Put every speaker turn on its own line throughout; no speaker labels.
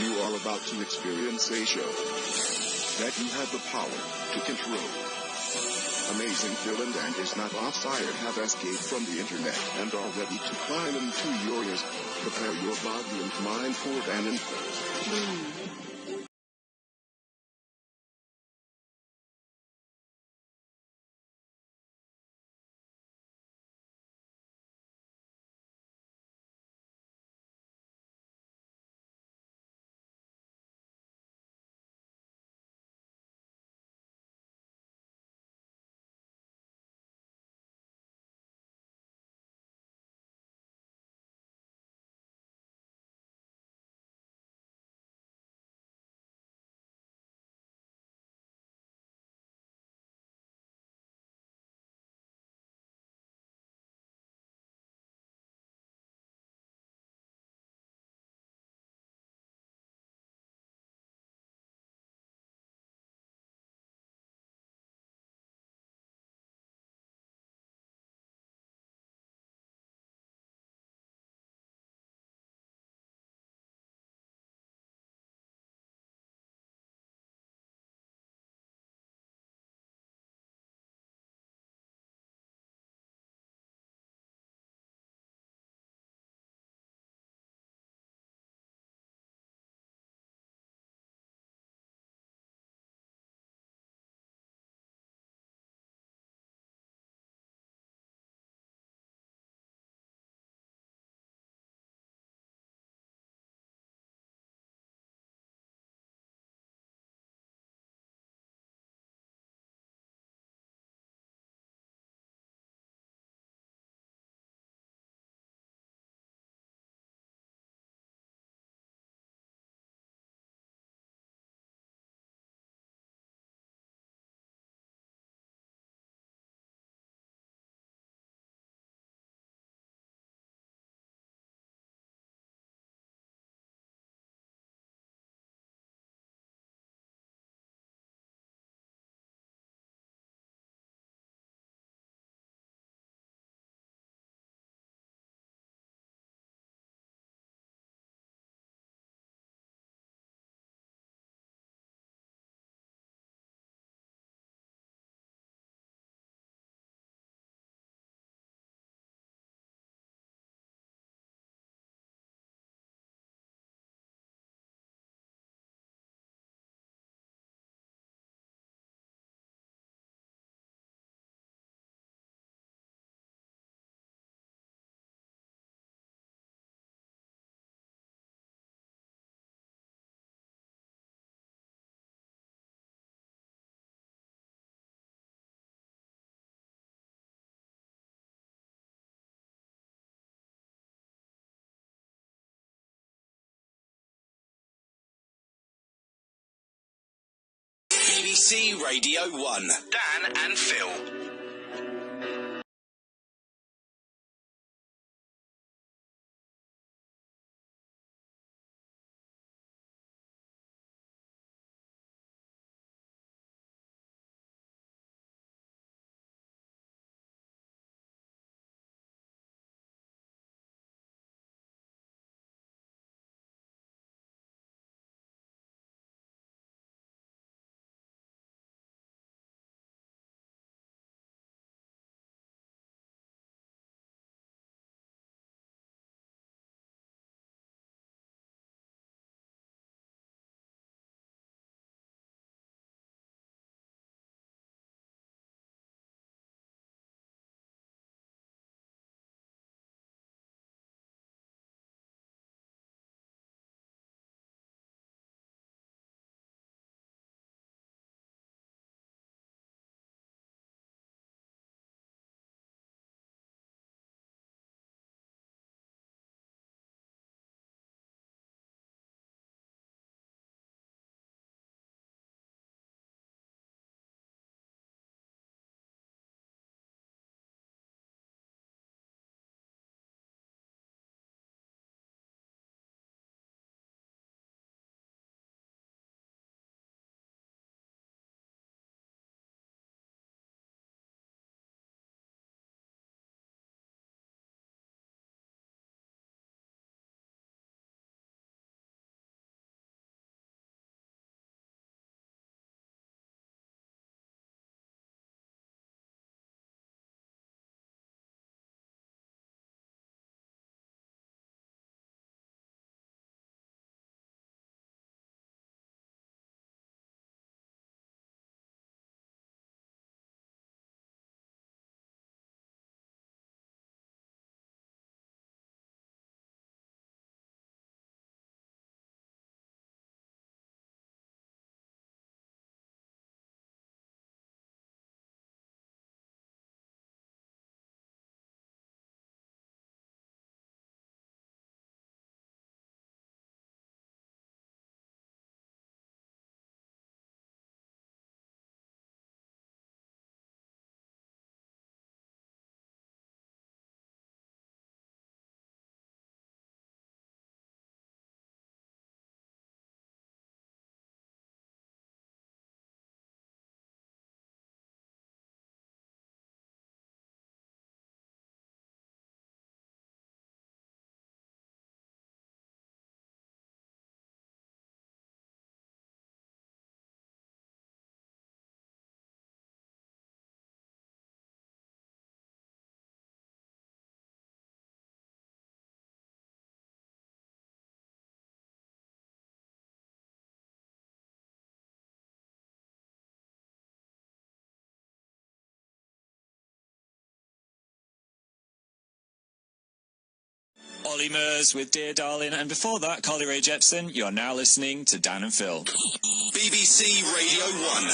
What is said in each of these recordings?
You are about to experience a show that you have the power to control. Amazing Phil and his not offside have escaped from the internet and are ready to climb into your ears. Prepare your body and mind for an info.
BBC Radio 1. Dan and Phil.
Olly Murs with Dear Darlin, and before that, Collier Jepsen. You're now listening to Dan and Phil.
BBC Radio 1.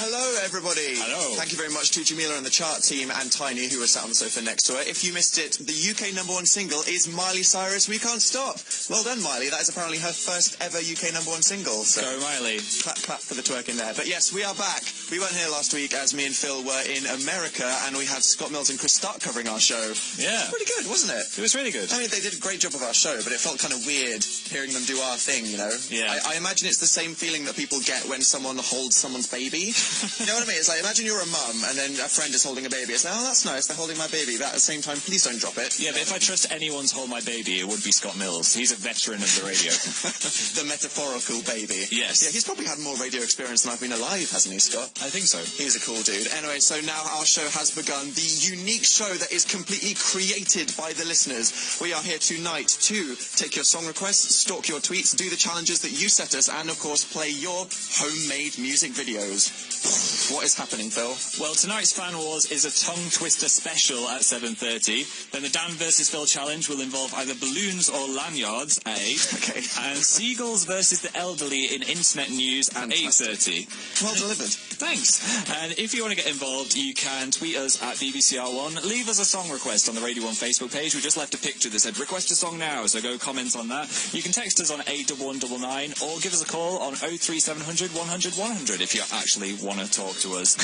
Hello, everybody.
Hello.
Thank you very much to Jamila and the chart team and Tiny, who was sat on the sofa next to her. If you missed it, the UK #1 single is Miley Cyrus, We Can't Stop. Well done, Miley. That is apparently her first ever UK #1 single. So
Go, Miley.
clap for the twerk in there. But yes, we are back. We weren't here last week as me and Phil were in America, and we had Scott Mills and Chris Stark covering our show.
Yeah.
Pretty good, wasn't it?
It was really good.
I mean, they did a great job of our show, but it felt kind of weird hearing them do our thing, you know?
Yeah.
I imagine it's the same feeling that people get when someone holds someone's baby. You know what I mean? It's like, imagine you're a mum, and then a friend is holding a baby. It's like, oh, that's nice, they're holding my baby. But at the same time, please don't drop it.
Yeah, but if I trust anyone to hold my baby, it would be Scott Mills. He's a veteran of the radio.
The metaphorical baby.
Yes.
Yeah, he's probably had more radio experience than I've been alive, hasn't he, Scott?
I think so.
He's a cool dude. Anyway, so now our show has begun. The unique show that is completely created by the listeners. We are here tonight to take your song requests, stalk your tweets, do the challenges that you set us, and of course play your homemade music videos. What is happening, Phil?
Well, tonight's Fan Wars is a tongue twister special at 7:30. Then the Dan versus Phil challenge will involve either balloons or lanyards at 8.
Okay.
And seagulls versus the elderly in internet news at 8:30.
Well delivered.
Thanks. And if you want to get involved, you can tweet us at BBCR1. Leave us a song request on the Radio 1 Facebook page. We just left a picture that said, request a song now, so go comment on that. You can text us on 81199 or give us a call on 03700 100 100 if you actually want to talk to us.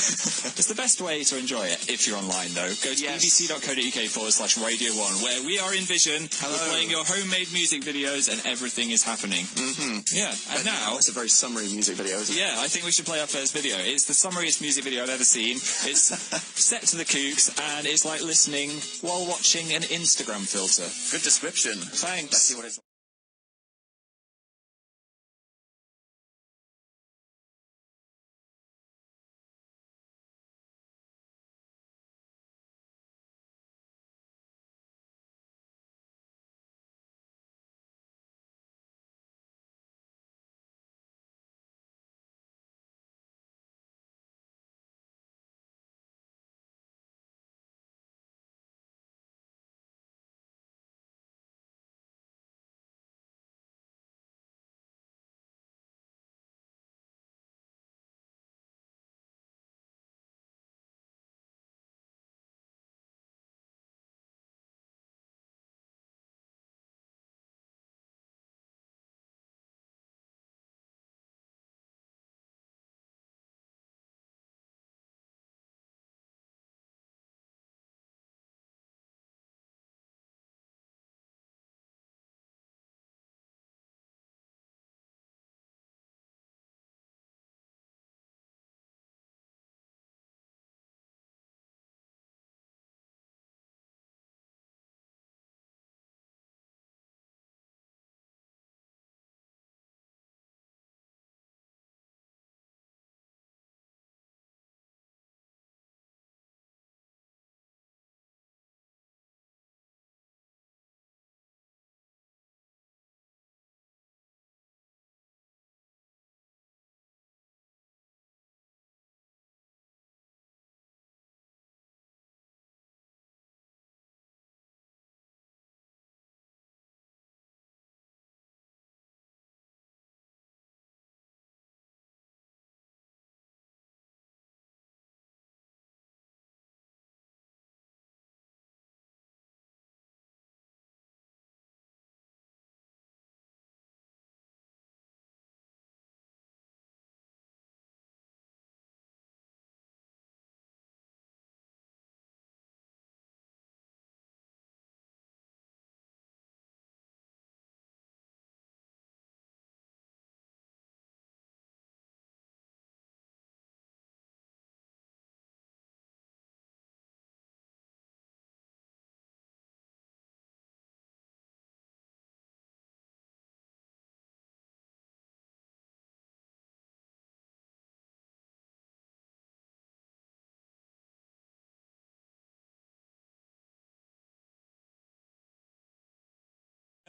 It's the best way to enjoy it if you're online, though. Go to bbc.co.uk/Radio 1, where we are in Vision.
Hello.
We're playing your homemade music videos and everything is happening.
Mm-hmm.
Yeah, and now...
It's a very summary music video, isn't it?
Yeah, I think we should play our first video. It's the summariest music video I've ever seen. It's set to the Kooks, and it's like listening while watching an Instagram filter.
Good description.
Thanks.
Let's see what it's...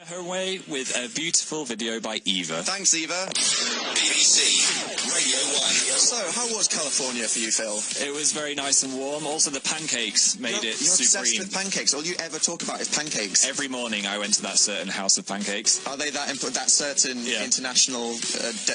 Her way with a beautiful video by Eva.
Thanks, Eva.
BBC Radio 1.
So, how was California for you, Phil?
It was very nice and warm. Also, the pancakes made it
You're obsessed
supreme.
with pancakes. All you ever talk about is pancakes.
Every morning I went to that certain house of pancakes.
Are they that certain international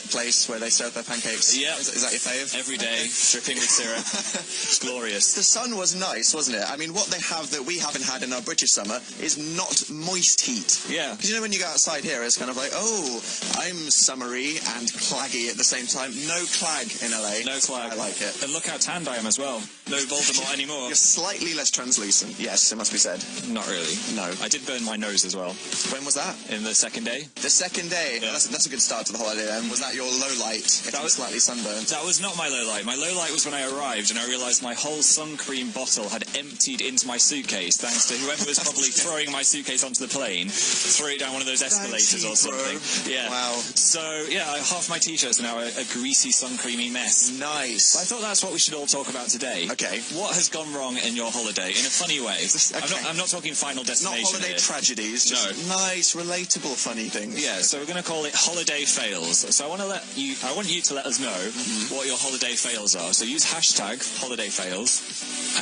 place where they serve their pancakes?
Yeah.
Is that your fave?
Every day, dripping with syrup. It's glorious.
The sun was nice, wasn't it? I mean, what they have that we haven't had in our British summer is not moist heat.
Yeah.
Because you know when you go outside here, it's kind of like, oh, I'm summery and claggy at the same time. No clag in LA.
No clag.
I like it.
And look how tanned I am as well. No Voldemort anymore.
You're slightly less translucent. Yes, it must be said.
Not really.
No.
I did burn my nose as well.
When was that?
In the second day.
The second day.
Yeah.
That's a good start to the holiday then. Was that your low light? Getting slightly sunburned.
That was not my low light. My low light was when I arrived and I realised my whole sun cream bottle had emptied into my suitcase thanks to whoever was probably throwing my suitcase onto the plane, threw it down one of those escalators or something. Yeah.
Wow.
So, yeah, half my t-shirts are now a greasy sun creamy mess.
Nice.
I thought that's what we should all talk about today.
Okay.
What has gone wrong in your holiday in a funny way?
Okay.
I'm not talking Final Destination.
Not holiday
here.
tragedies, just nice, relatable, funny things.
Yeah, so we're going to call it holiday fails. So I want you to let us know what your holiday fails are. So use hashtag holiday fails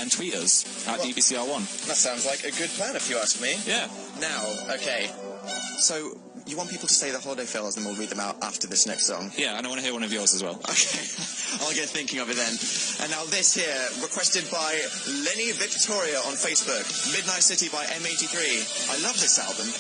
and tweet us at BBCR1.
That sounds like a good plan if you ask me.
Yeah.
Now, okay. So, you want people to say the holiday fails and we'll read them out after this next song?
Yeah, and I want to hear one of yours as well.
Okay. I'll get thinking of it then. And now this here, requested by Lenny Victoria on Facebook. Midnight City by M83. I love this album.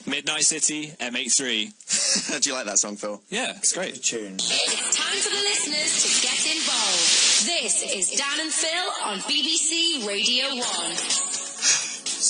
Midnight City, M83.
Do you like that song, Phil?
Yeah, it's great.
Tune.
It's time for the listeners to get involved. This is Dan and Phil on BBC Radio 1.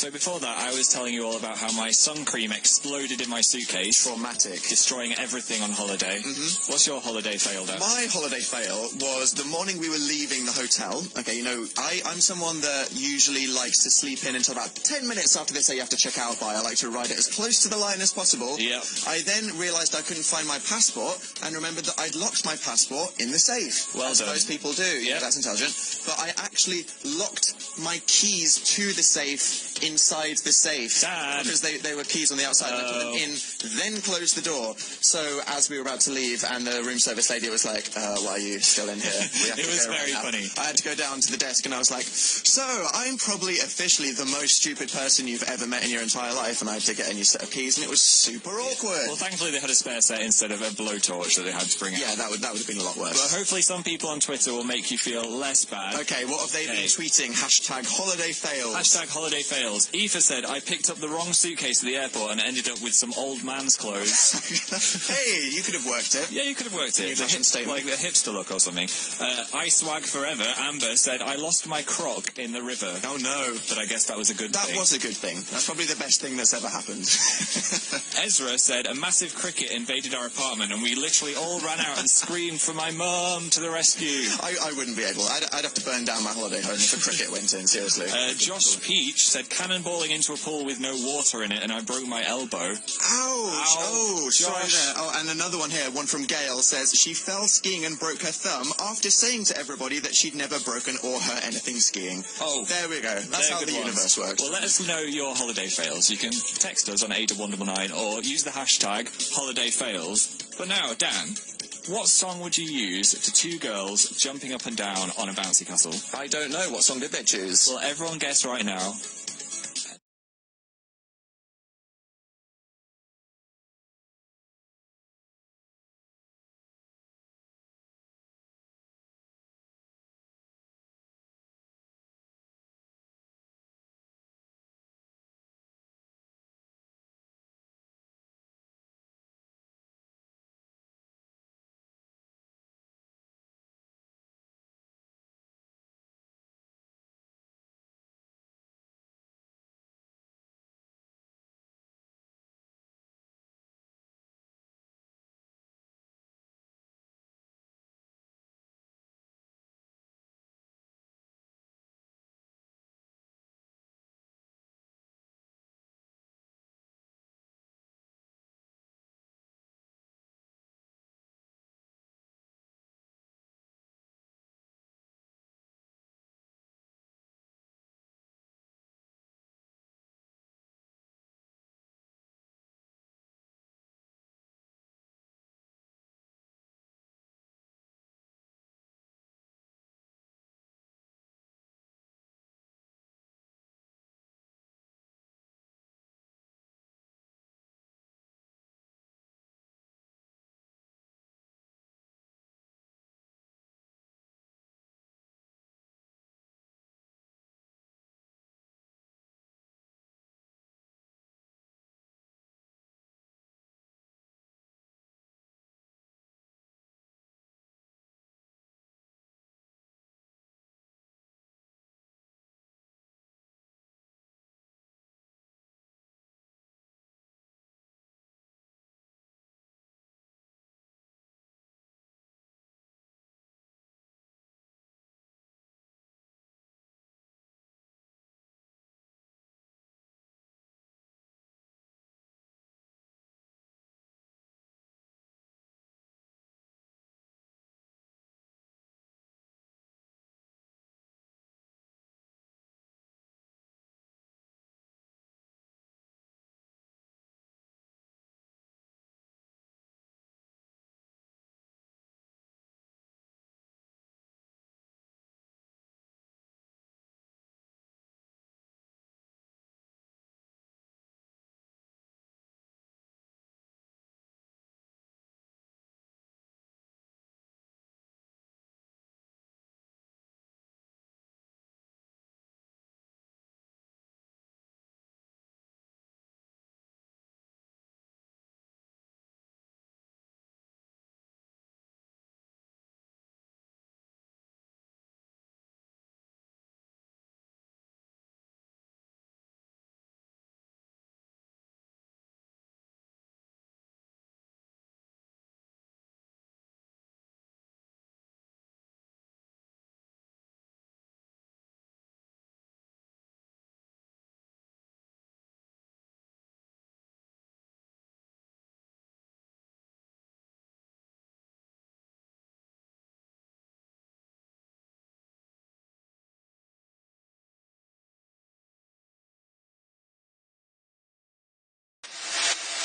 So before that, I was telling you all about how my sun cream exploded in my suitcase.
Traumatic.
Destroying everything on holiday. Mm-hmm. What's your holiday fail, Dan?
My holiday fail was the morning we were leaving the hotel. Okay, you know, I'm someone that usually likes to sleep in until about 10 minutes after they say you have to check out by. I like to ride it as close to the line as possible.
Yep.
I then realised I couldn't find my passport and remembered that I'd locked my passport in the safe.
Well
as
done.
most people do. Yeah, that's intelligent. But I actually locked my keys to the safe inside the safe.
Dan.
Because they were keys on the outside. I put them in, then closed the door. So as we were about to leave, and the room service lady was like, why are you still in here? We have
It
to
was
go
very
right now."
funny.
I had to go down to the desk and I was like, so I'm probably officially the most stupid person you've ever met in your entire life, and I had to get a new set of keys, and it was super awkward.
Well, thankfully they had a spare set instead of a blowtorch that they had to bring out.
Yeah, that would have been a lot worse.
But hopefully some people on Twitter will make you feel less bad.
Okay, what have they been tweeting? Hashtag holiday fails.
Hashtag holiday fails. Aoife said, I picked up the wrong suitcase at the airport and ended up with some old man's clothes.
Hey, you could have worked it.
Yeah, you could have worked it. Like the hipster look or something. I swag forever. Amber said, I lost my croc in the river.
Oh no.
But I guess that was a good thing.
That was a good thing. That's probably the best thing that's ever happened.
Ezra said, a massive cricket invaded our apartment and we literally all ran out and screamed for my mum to the rescue.
I wouldn't be able. I'd have to burn down my holiday home if a cricket went in, seriously.
Josh Peach said, cannonballing into a pool with no water in it and I broke my elbow.
Ouch! Oh,
Josh.
sorry there. Oh, and another one here, one from Gail, says she fell skiing and broke her thumb after saying to everybody that she'd never broken or hurt anything skiing.
Oh.
There we go. That's how the universe works.
Well, let us know your holiday fails. You can text us on 81199 or use the hashtag holiday fails. But now, Dan, what song would you use to two girls jumping up and down on a bouncy castle?
I don't know. What song did they choose?
Well, everyone guess right now.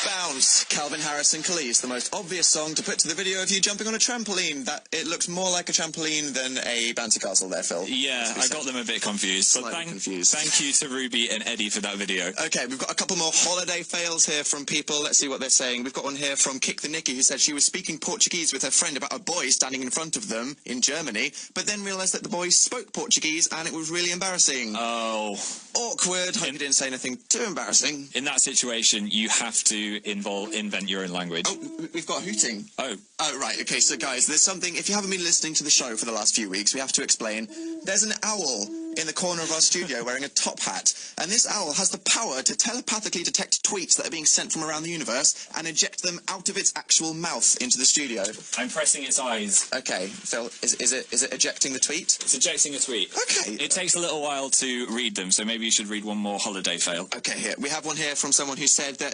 Bounce, Calvin Harris and Kelis, the most obvious song to put to the video of you jumping on a trampoline. That it looks more like a trampoline than a bouncy castle there, Phil.
Yeah, I got them a bit confused. But thank you to Ruby and Eddie for that video.
Okay, we've got a couple more holiday fails here from people. Let's see what they're saying. We've got one here from Kick the Nicky, who said she was speaking Portuguese with her friend about a boy standing in front of them in Germany, but then realised that the boy spoke Portuguese and it was really embarrassing.
Oh.
Awkward. Hope you didn't say anything too embarrassing.
In that situation, you have to invent your own language.
Oh, we've got hooting.
Oh.
Oh, right. Okay, so guys, there's something, if you haven't been listening to the show for the last few weeks, we have to explain. There's an owl in the corner of our studio wearing a top hat, and this owl has the power to telepathically detect tweets that are being sent from around the universe and eject them out of its actual mouth into the studio.
I'm pressing its eyes.
Okay, Phil, is it ejecting the tweet?
It's ejecting a tweet.
Okay.
It takes a little while to read them, so maybe you should read one more holiday fail.
Okay, here. We have one here from someone who said that,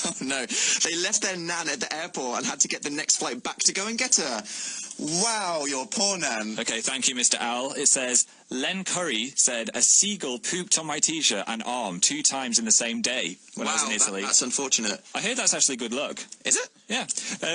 oh no, they left their nan at the airport and had to get the next flight back to go and get her. Wow, your poor nan.
Okay, thank you, Mr. Owl. It says, Len Curry said, a seagull pooped on my T-shirt and arm 2 times in the same day when I was in Italy.
That's unfortunate.
I hear that's actually good luck.
Is it?
Yeah.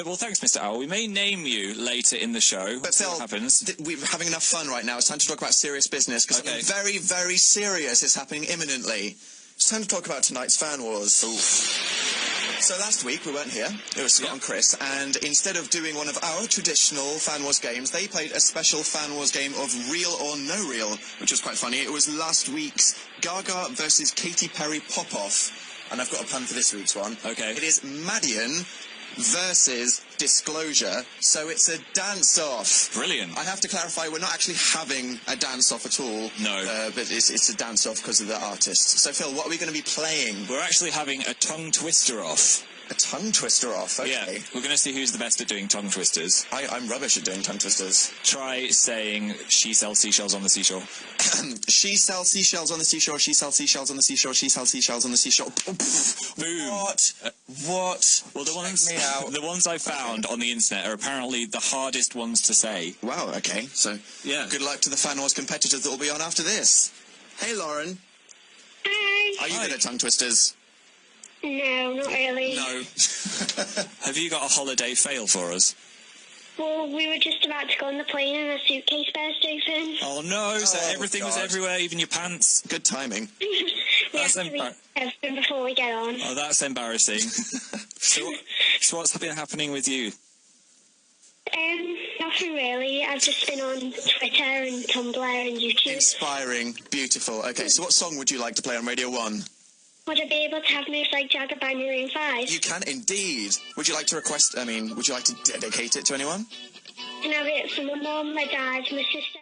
Well, thanks, Mr. Owl. We may name you later in the show.
But Phil,
what happens.
We're having enough fun right now. It's time to talk about serious business, because something very, very serious is happening imminently. It's time to talk about tonight's Fan Wars. Oof. So last week we weren't here, it was Scott and Chris, and instead of doing one of our traditional Fan Wars games, they played a special Fan Wars game of Real or No Real, which was quite funny. It was last week's Gaga versus Katy Perry Pop-Off, and I've got a pun for this week's one.
Okay.
It is Madeon versus Disclosure, so it's a dance-off.
Brilliant.
I have to clarify, we're not actually having a dance-off at all.
No.
But it's a dance-off because of the artist. So, Phil, what are we going to be playing?
We're actually having a tongue twister off.
A tongue twister off, okay.
Yeah, we're going to see who's the best at doing tongue twisters.
I'm rubbish at doing tongue twisters.
Try saying, she sells seashells on the seashore.
She sells seashells on the seashore, she sells seashells on the seashore, she sells seashells on the seashore.
Boom.
What?
Well, the ones I found on the internet are apparently the hardest ones to say.
Wow, okay. So,
yeah.
Good luck to the Fan Wars competitors that will be on after this. Hey, Lauren.
Hi.
Are you good at tongue twisters?
No, not really.
No.
Have you got a holiday fail for us?
Well, we were just about to go on the plane and a suitcase burst open.
Oh no, so everything was everywhere, even your pants?
Good timing.
That's
everything before we get on.
Oh, that's embarrassing. so what's been happening with you?
Nothing really. I've just been on Twitter and Tumblr and YouTube.
Inspiring. Beautiful. Okay, so what song would you like to play on Radio 1?
Would I be able to have Moves Like Jagger by Maroon 5?
You can indeed. Would you like to would you like to dedicate it to anyone?
Can I have it for my mum, my dad, my sister?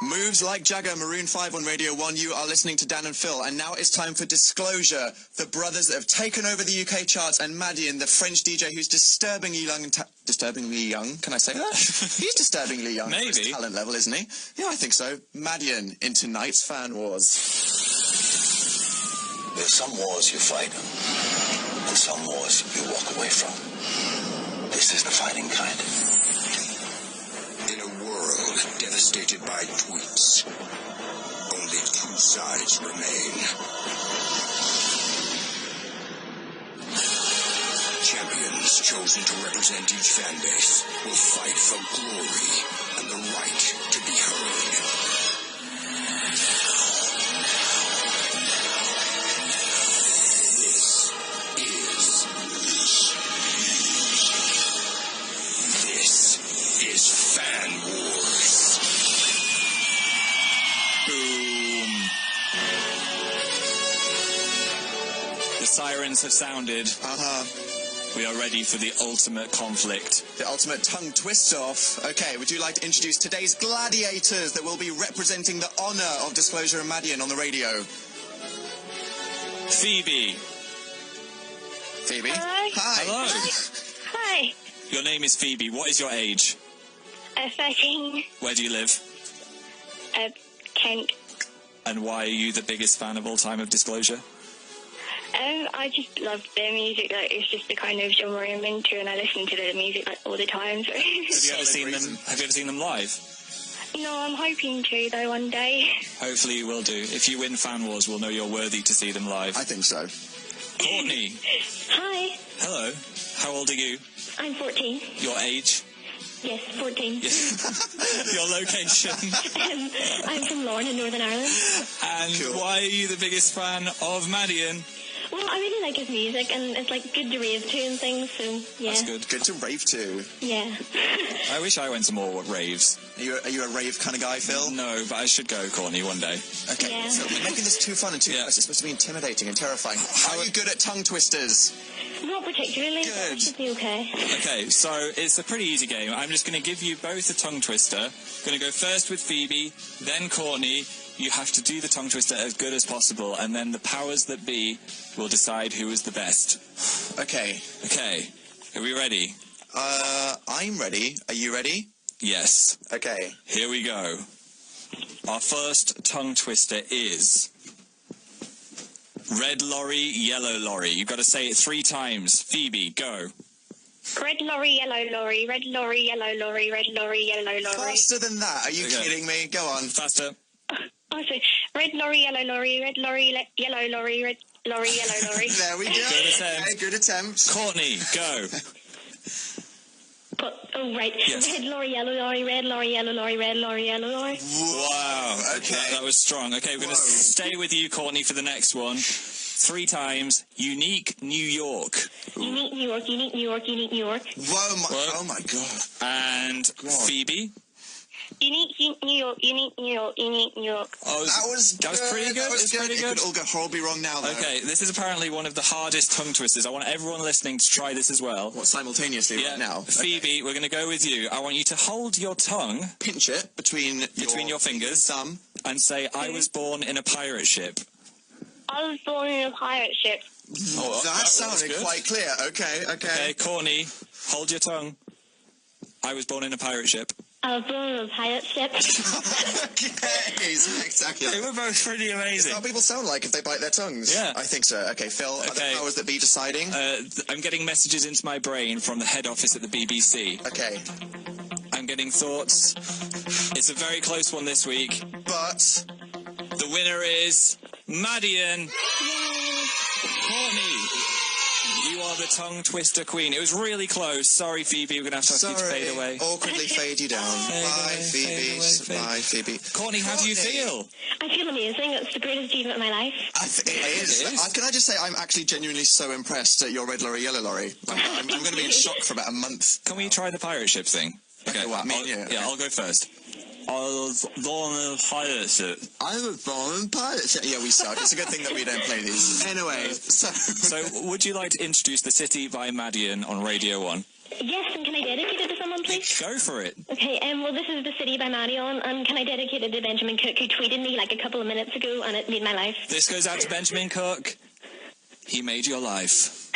Moves like Jagger, Maroon 5 on Radio 1. You are listening to Dan and Phil, and now it's time for Disclosure, the brothers that have taken over the UK charts, and Madeon, the French DJ who's disturbingly young. Disturbingly young? Can I say that? He's disturbingly young.
Maybe.
For his talent level, isn't he? Yeah, I think so. Madeon in tonight's Fan Wars.
There's some wars you fight, and some wars you walk away from. This is the fighting kind.
In a world devastated by tweets, only two sides remain. Champions chosen to represent each fan base will fight for glory and the right to be heard. This is Fan Wars.
Boom. The sirens have sounded. We are ready for the ultimate conflict.
The ultimate tongue twist-off. Okay, would you like to introduce today's gladiators that will be representing the honour of Disclosure and Madeon on the radio?
Phoebe.
Phoebe?
Hello.
Hi.
Hello.
Hi.
Your name is Phoebe. What is your age?
13.
Where do you live?
Kent.
And why are you the biggest fan of all time of Disclosure?
I just love their music. Like, it's just the kind of genre I'm into, and I listen to their music like all the time. So.
Have you ever seen them? Have you ever seen them live?
No, I'm hoping to though one day.
Hopefully you will do. If you win Fan Wars, we'll know you're worthy to see them live.
I think so.
Courtney.
Hi.
Hello. How old are you?
I'm 14.
Your age?
Yes, 14.
Your location?
I'm from Lorne in Northern Ireland.
And
Cool.
why are you the biggest fan of Madeon?
Well, I really like his music, and it's like good to rave to and things. So yeah.
That's good.
Good to rave to.
Yeah.
I wish I went to more raves.
Are you a rave kind of guy, Phil?
No, but I should go, Courtney, one day.
Okay,
Yeah.
so we're making this too fun and too
Yeah.
close. It's supposed to be intimidating and terrifying. How are you good at tongue twisters?
Not particularly. But
Good.
it should be okay.
Okay, so it's a pretty easy game. I'm just going to give you both a tongue twister. Going to go first with Phoebe, then Courtney. You have to do the tongue twister as good as possible, and then the powers that be will decide who is the best.
Okay.
Okay, are we ready?
I'm ready. Are you ready?
Yes.
Okay.
Here we go. Our first tongue twister is red lorry, yellow lorry. You've got to say it 3 times. Phoebe, go.
Red lorry, yellow lorry, red lorry, yellow lorry, red lorry, yellow lorry.
Faster than that. Are you
Okay.
kidding me? Go on.
Faster.
Oh, sorry. Red lorry, yellow lorry, red lorry, yellow lorry, red lorry, yellow lorry.
There we go.
Good attempt.
Okay, good attempt.
Courtney, go.
Oh, right.
Yes.
Red lorry, yellow lorry, red lorry, yellow lorry, red lorry, yellow lorry.
Wow.
Okay.
That was strong. Okay, we're going to stay with you, Courtney, for the next one. 3 times. Unique New York.
Unique New York, unique New York, unique New York.
Whoa,
What?
oh my god.
And
God.
Phoebe.
Unique New York, unique New York, unique New York.
Oh,
That was
pretty good.
That was
It's
good.
pretty
It
good.
could all go horribly wrong now, though.
Okay, this is apparently one of the hardest tongue twisters. I want everyone listening to try this as well.
What, simultaneously right now?
Phoebe, we're going to go with you. I want you to hold your tongue
Pinch it between
your fingers
thumb.
and say, I was born in a pirate ship.
I was born in a pirate ship.
Oh,
that
was
sounded
good.
quite clear. Okay.
Okay, Courtney, hold your tongue. I was born in a pirate ship.
I was born in a pirate ship.
Okay, spectacular.
They were both pretty
Is
amazing.
that what people sound like if they bite their tongues?
Yeah.
I think so. Okay, Phil, are
Okay.
the powers that be deciding?
I'm getting messages into my brain from the head office at the BBC.
Okay,
I'm getting thoughts. It's a very close one this week.
but...
The winner is Madeon. Courtney, you are the tongue twister queen. It was really close. Sorry, Phoebe. We're going to have to ask you to fade away.
Awkwardly fade you down.
Fade
Bye,
away,
Phoebe.
fade away, fade.
Bye, Phoebe.
Courtney, how do you feel?
I feel amazing. It's the greatest achievement of my life.
It is.
It is.
Can I just say, I'm actually genuinely so impressed at your red lorry, yellow lorry. I'm going to be in shock for about a month.
Can we try the pirate ship thing?
Okay, what, me and you?
Yeah, I'll go first. I was born in a pirate ship.
I was born in pirates. Yeah, we suck. It's a good thing that we don't play these. Anyway, so...
So, would you like to introduce The City by Madeon on Radio 1?
Yes, and can I dedicate it to someone, please?
Go for it.
Okay, well, this is The City by Madeon, and can I dedicate it to Benjamin Cook, who tweeted me like a couple of minutes ago, and it made my life.
This goes out to Benjamin Cook. He made your life.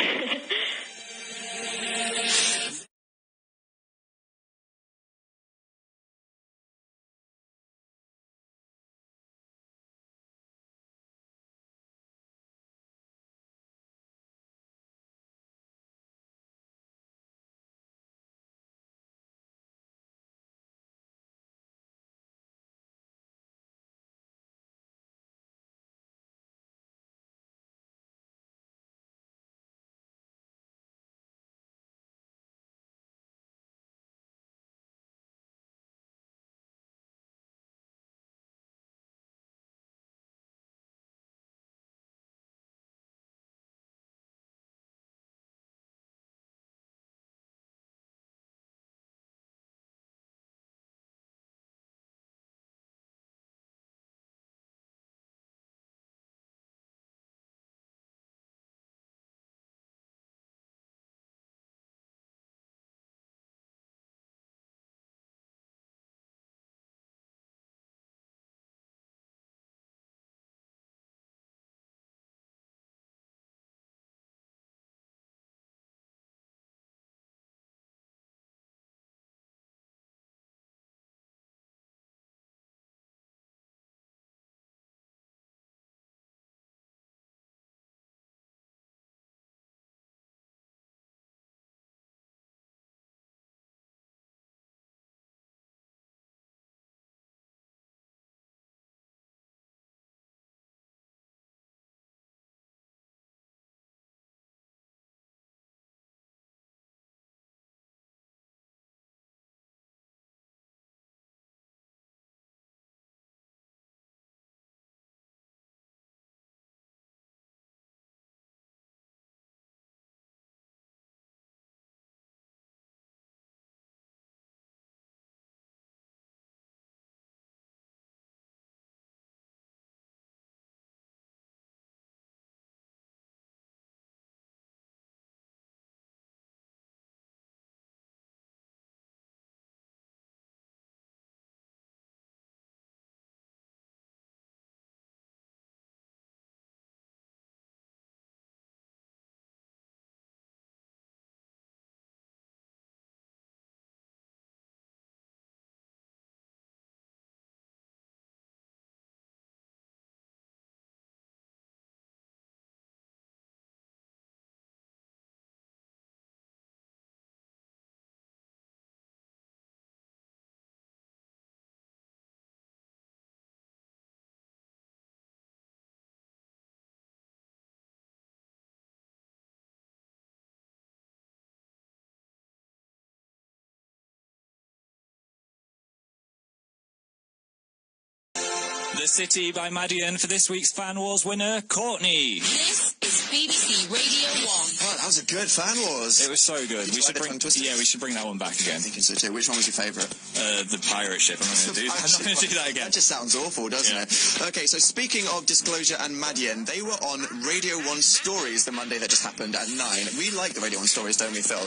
The City by Madeon for this week's Fan Wars winner, Courtney.
This is BBC Radio 1.
Oh, that was a good Fan Wars.
It was so good. We should bring that one back again.
I'm thinking so too. Which one was your favourite?
The pirate ship. I'm not going to do that again.
That just sounds awful, doesn't it? Okay, so speaking of Disclosure and Madeon, they were on Radio 1 Stories the Monday that just happened at 9. We like the Radio 1 Stories, don't we, Phil?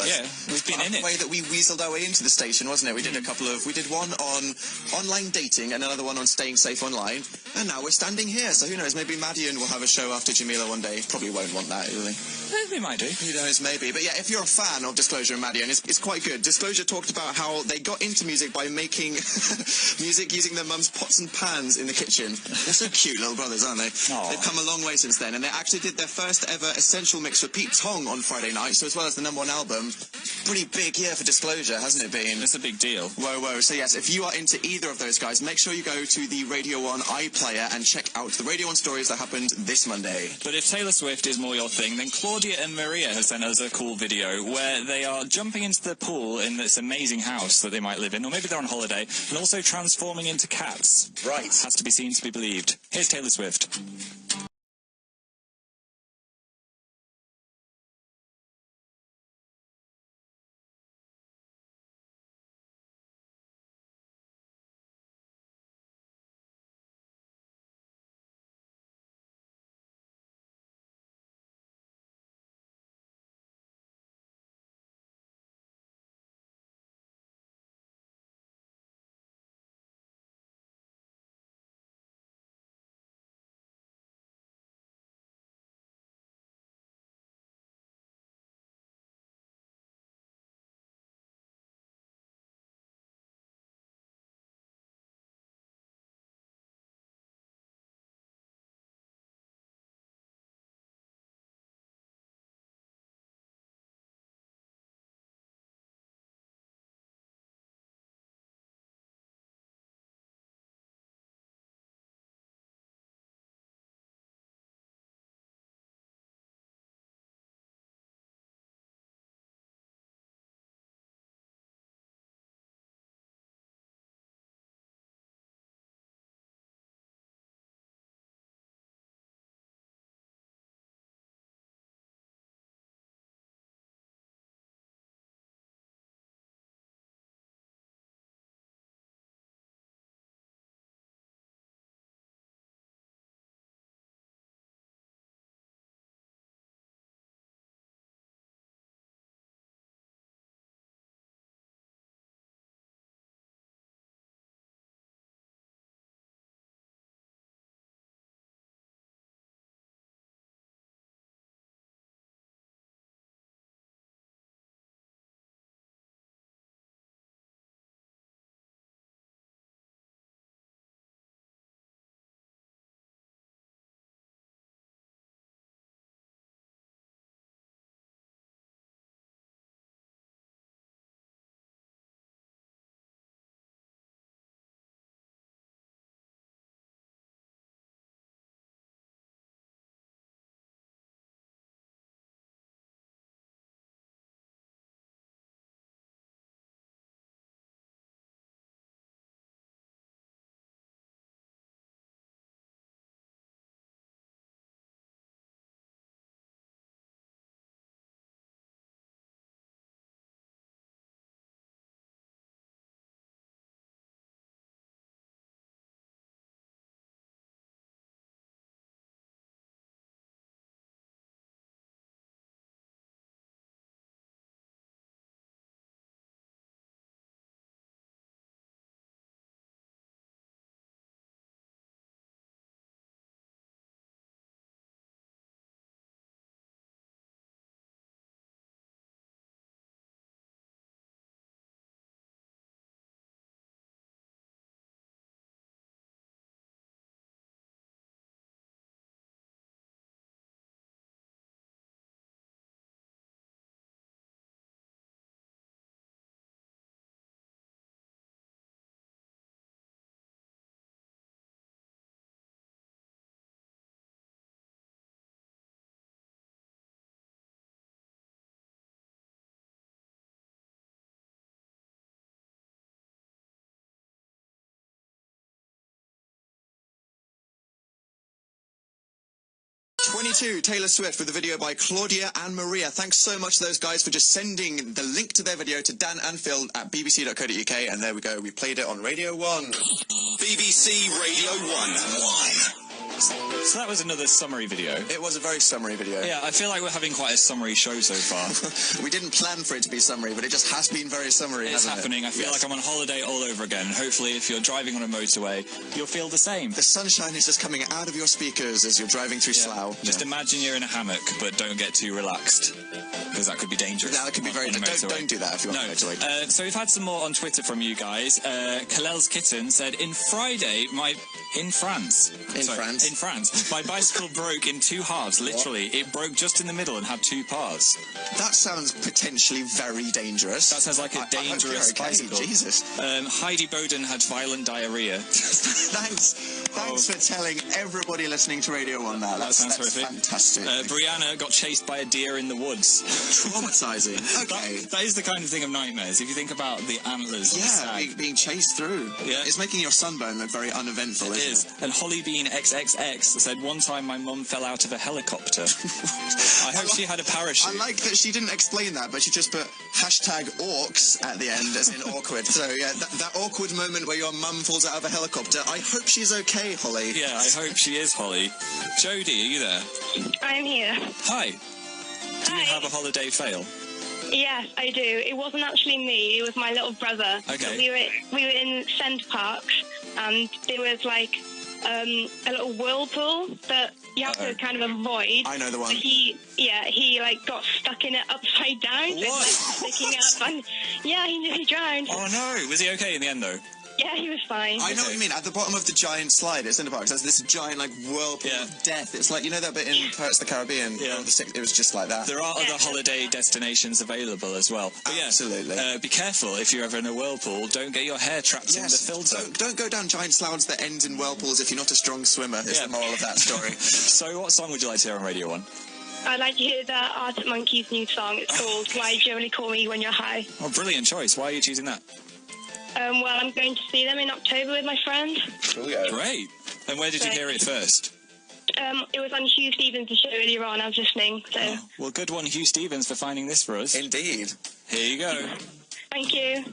We've been in it.
The way that we weaseled our way into the station, wasn't it? We did one on online dating and another one on staying safe online, and now we're standing here. So who knows? Maybe Madeon will have a show after Jamila one day. Probably won't want that, will he?
We might do.
Who knows, maybe. But yeah, if you're a fan of Disclosure and Madeon, it's quite good. Disclosure talked about how they got into music by making music using their mum's pots and pans in the kitchen. They're so cute, little brothers, aren't they?
Aww.
They've come a long way since then, and they actually did their first ever Essential Mix for Pete Tong on Friday night, so as well as the #1 album. Pretty big year for Disclosure, hasn't it been?
It's a big deal.
Whoa. So yes, if you are into either of those guys, make sure you go to the Radio 1 iPlayer and check out the Radio 1 Stories that happened this Monday.
But if Taylor Swift is more your thing, then Claudia and Maria have sent us a cool video where they are jumping into the pool in this amazing house that they might live in, or maybe they're on holiday, and also transforming into cats.
Right.
Has to be seen to be believed. Here's Taylor Swift.
22, Taylor Swift with a video by Claudia and Maria. Thanks so much to those guys for just sending the link to their video to Dan and Phil at bbc.co.uk, and there we go. We played it on Radio 1.
BBC Radio 1.
So that was another summary video.
It was a very summary video.
Yeah, I feel like we're having quite a summary show so far.
We didn't plan for it to be summary, but it just has been very summary,
It's
hasn't
happening.
it?
I feel like I'm on holiday all over again. Hopefully, if you're driving on a motorway, you'll feel the same.
The sunshine is just coming out of your speakers as you're driving through Slough.
Just imagine you're in a hammock, but don't get too relaxed, because that could be dangerous.
That could be very... Don't do that if you're on the motorway.
So we've had some more on Twitter from you guys. Kalel's Kitten said, In France, my bicycle broke in two halves, literally. What? It broke just in the middle and had two parts.
That sounds potentially very dangerous.
That sounds like a dangerous bicycle.
Jesus.
Heidi Bowden had violent diarrhea.
Thanks for telling everybody listening to Radio 1 that.
That sounds horrific.
Fantastic.
Brianna got chased by a deer in the woods.
Traumatising. Okay.
That is the kind of thing of nightmares. If you think about the antlers of the stag.
Being chased through. Yeah. It's making your sunburn look very uneventful, isn't it?
And Holly Bean XXX said, one time my mum fell out of a helicopter. I hope she had a parachute.
I like that she didn't explain that, but she just put #orcs at the end, as in awkward. So, yeah, that awkward moment where your mum falls out of a helicopter. I hope she's okay, Holly.
Yeah, I hope she is, Holly. Jodie, are you there?
I'm here.
Hi. Do you have a holiday fail?
Yes, I do. It wasn't actually me. It was my little brother.
Okay.
We were in Cent Parks, and there was like a little whirlpool that you have to kind of avoid.
I know the one.
He like got stuck in it upside down.
What?
Like, sticking up, and he nearly drowned.
Oh no! Was he okay in the end though?
Yeah, he was fine.
I know what you mean. At the bottom of the giant slide at Cinder Parks, there's this giant, like, whirlpool of death. It's like, you know that bit in Pirates of the Caribbean?
Yeah.
It was just like that.
There are other holiday destinations available as well. But
absolutely.
Be careful if you're ever in a whirlpool. Don't get your hair trapped in the filter.
Don't go down giant slouds that end in whirlpools if you're not a strong swimmer, is the moral of that story.
So what song would you like to hear on Radio 1?
I'd like to hear the Arctic Monkeys' new song. It's called Why Do You Only Call Me When You're High.
Oh, brilliant choice. Why are you choosing that?
Well, I'm going to see them in October with my friend.
Great. And where did you hear it first?
It was on Hugh Stevens' show earlier on. I was listening. So.
Oh, well, good one, Hugh Stevens, for finding this for us.
Indeed.
Here you go.
Thank you.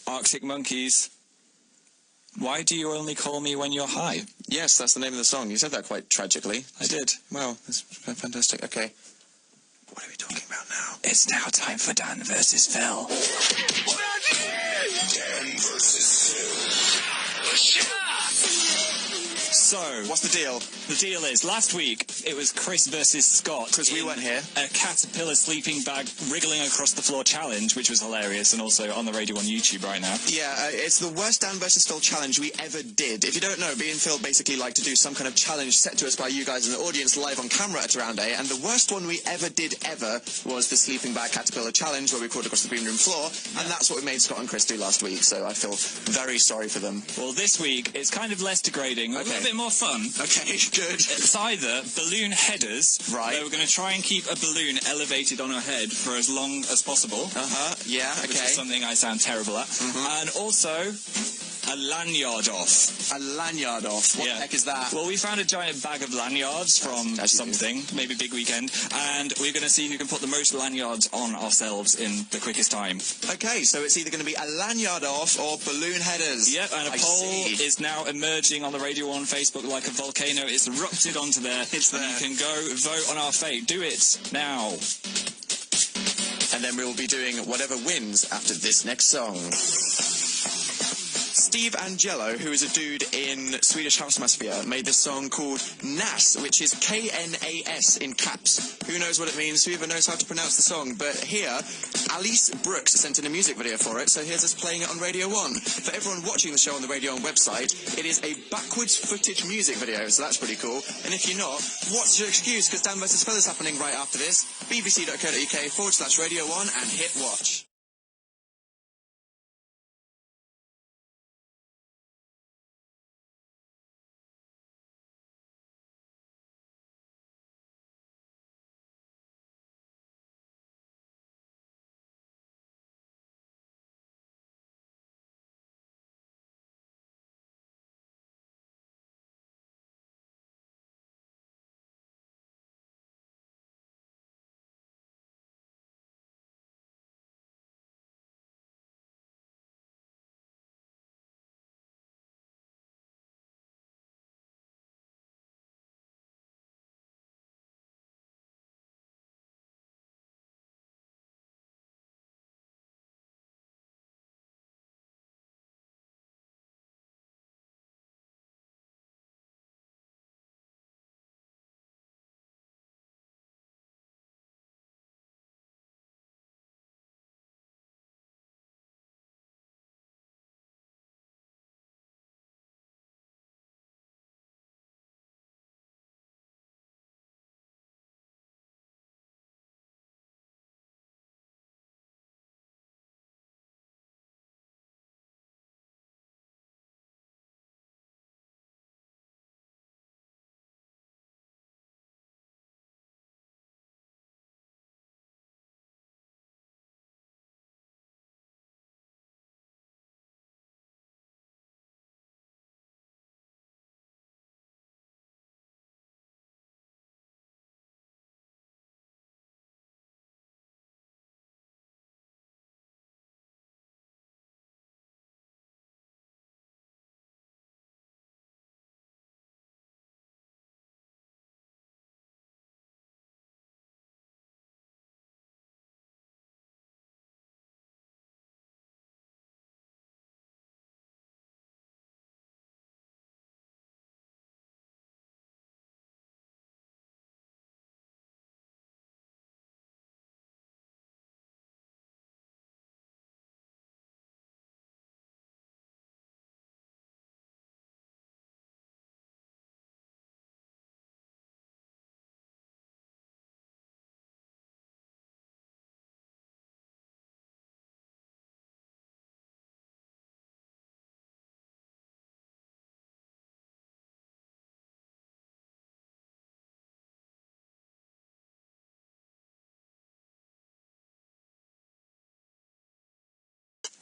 Arctic Monkeys. Why do you only call me when you're high?
Yes, that's the name of the song. You said that quite tragically.
I did.
Wow, that's fantastic. Okay. What are we talking about now?
It's now time for Dan versus Phil.
Dan versus Phil.
So,
What's the deal?
the deal is, last week, it was Chris versus Scott.
Because we weren't here.
A caterpillar sleeping bag wriggling across the floor challenge, which was hilarious, and also on the Radio 1 YouTube right now.
Yeah, it's the worst Dan versus Phil challenge we ever did. If you don't know, me and Phil basically like to do some kind of challenge set to us by you guys in the audience live on camera at around 8, and the worst one we ever did was the sleeping bag caterpillar challenge where we crawled across the green room floor, and that's what we made Scott and Chris do last week, so I feel very sorry for them.
Well, this week, it's kind of less degrading, a little bit more fun.
Okay, good.
It's either balloon headers,
Right.
where we're going to try and keep a balloon elevated on our head for as long as possible.
Yeah, okay.
Which is something I sound terrible at. And also, a lanyard off.
A lanyard off. What the heck is that?
Well, we found a giant bag of lanyards from something, maybe Big Weekend, and we're going to see who can put the most lanyards on ourselves in the quickest time.
Okay, so it's either going to be a lanyard off or balloon headers.
Yep, and a poll is now emerging on the Radio 1 Facebook like a volcano. It's erupted onto there.
It's there.
And you can go vote on our fate. Do it now.
And then we will be doing whatever wins after this next song. Steve Angello, who is a dude in Swedish House Mafia, made this song called KNAS, which is KNAS in caps. Who knows what it means? Who even knows how to pronounce the song? But here, Alice Brooks sent in a music video for it, so here's us playing it on Radio 1. For everyone watching the show on the Radio 1 website, it is a backwards footage music video, so that's pretty cool. And if you're not, what's your excuse? Because Dan vs. Phil is happening right after this. bbc.co.uk/Radio 1 and hit watch.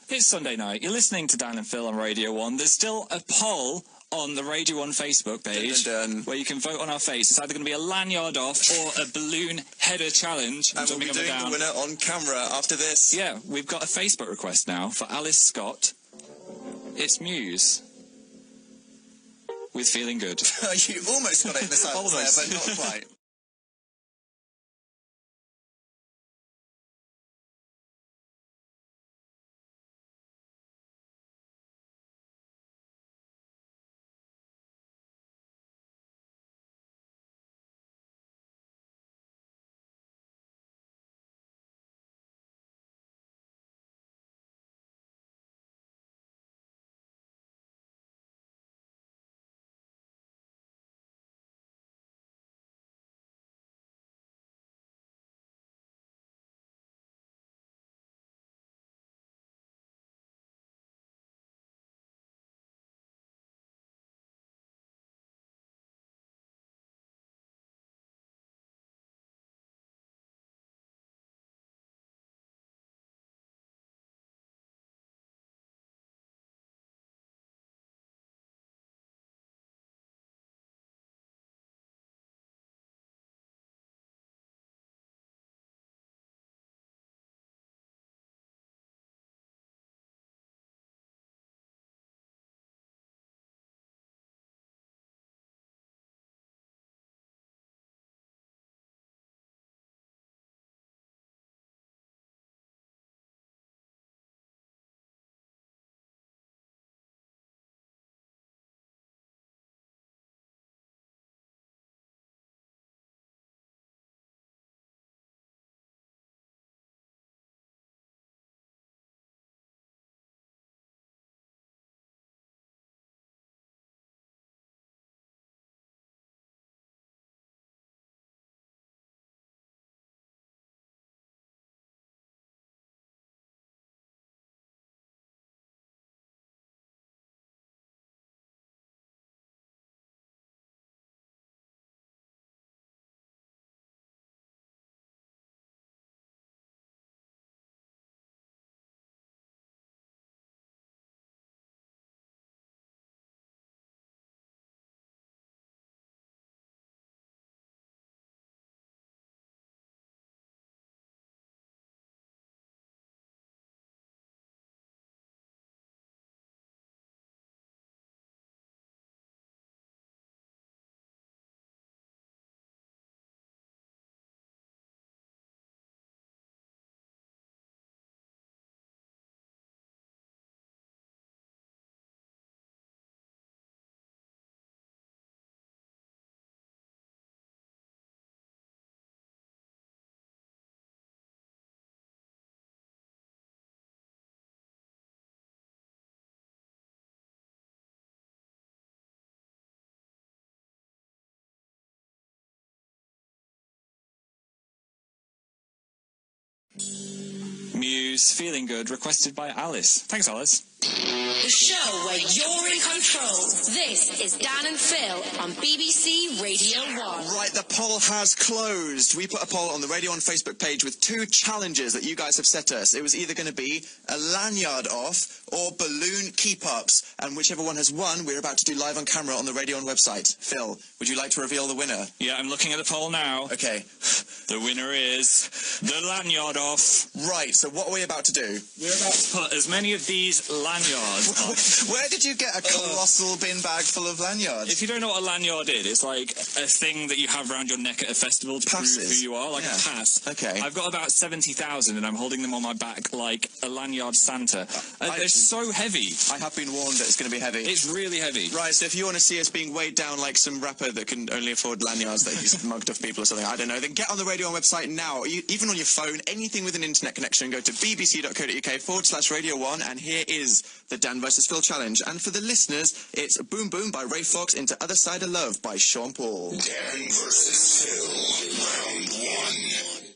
It's Sunday night. You're listening to Dan and Phil on Radio 1. There's still a poll on the Radio 1 Facebook page where you can vote on our face. It's either going to be a lanyard off or a balloon header challenge.
And we'll be doing the winner on camera after this.
Yeah, we've got a Facebook request now for Alice Scott It's Muse. With Feeling Good.
You almost got it in the silence there,
Almost.
but not quite.
Muse, Feeling Good, requested by Alice. Thanks, Alice.
The show where you're in control. This is Dan and Phil on BBC Radio 1.
Right, the poll has closed. We put a poll on the Radio 1 Facebook page with 2 challenges that you guys have set us. It was either going to be a lanyard off or balloon keep-ups. And whichever one has won, we're about to do live on camera on the Radio 1 website. Phil, would you like to reveal the winner?
Yeah, I'm looking at the poll now.
Okay.
The winner is the lanyard off.
Right, so what are we about to do?
We're about to put as many of these lanyards on.
Where did you get a colossal bin bag full of lanyards?
If you don't know what a lanyard is, it's like a thing that you have around your neck at a festival to prove who you are, like a pass.
Okay.
I've got about 70,000 and I'm holding them on my back like a lanyard Santa. They're so heavy.
I have been warned that it's going to be heavy.
It's really heavy.
Right, so if you want to see us being weighed down like some rapper that can only afford lanyards that he's mugged off people or something, I don't know, then get on the Radio 1 website now. Even on your phone, anything with an internet connection, go to bbc.co.uk/Radio 1, and here is the Dan vs. Phil challenge. And for the listeners, it's Boom Boom by Ray Foxx into Other Side of Love by Sean Paul.
Dan versus Phil, round 1.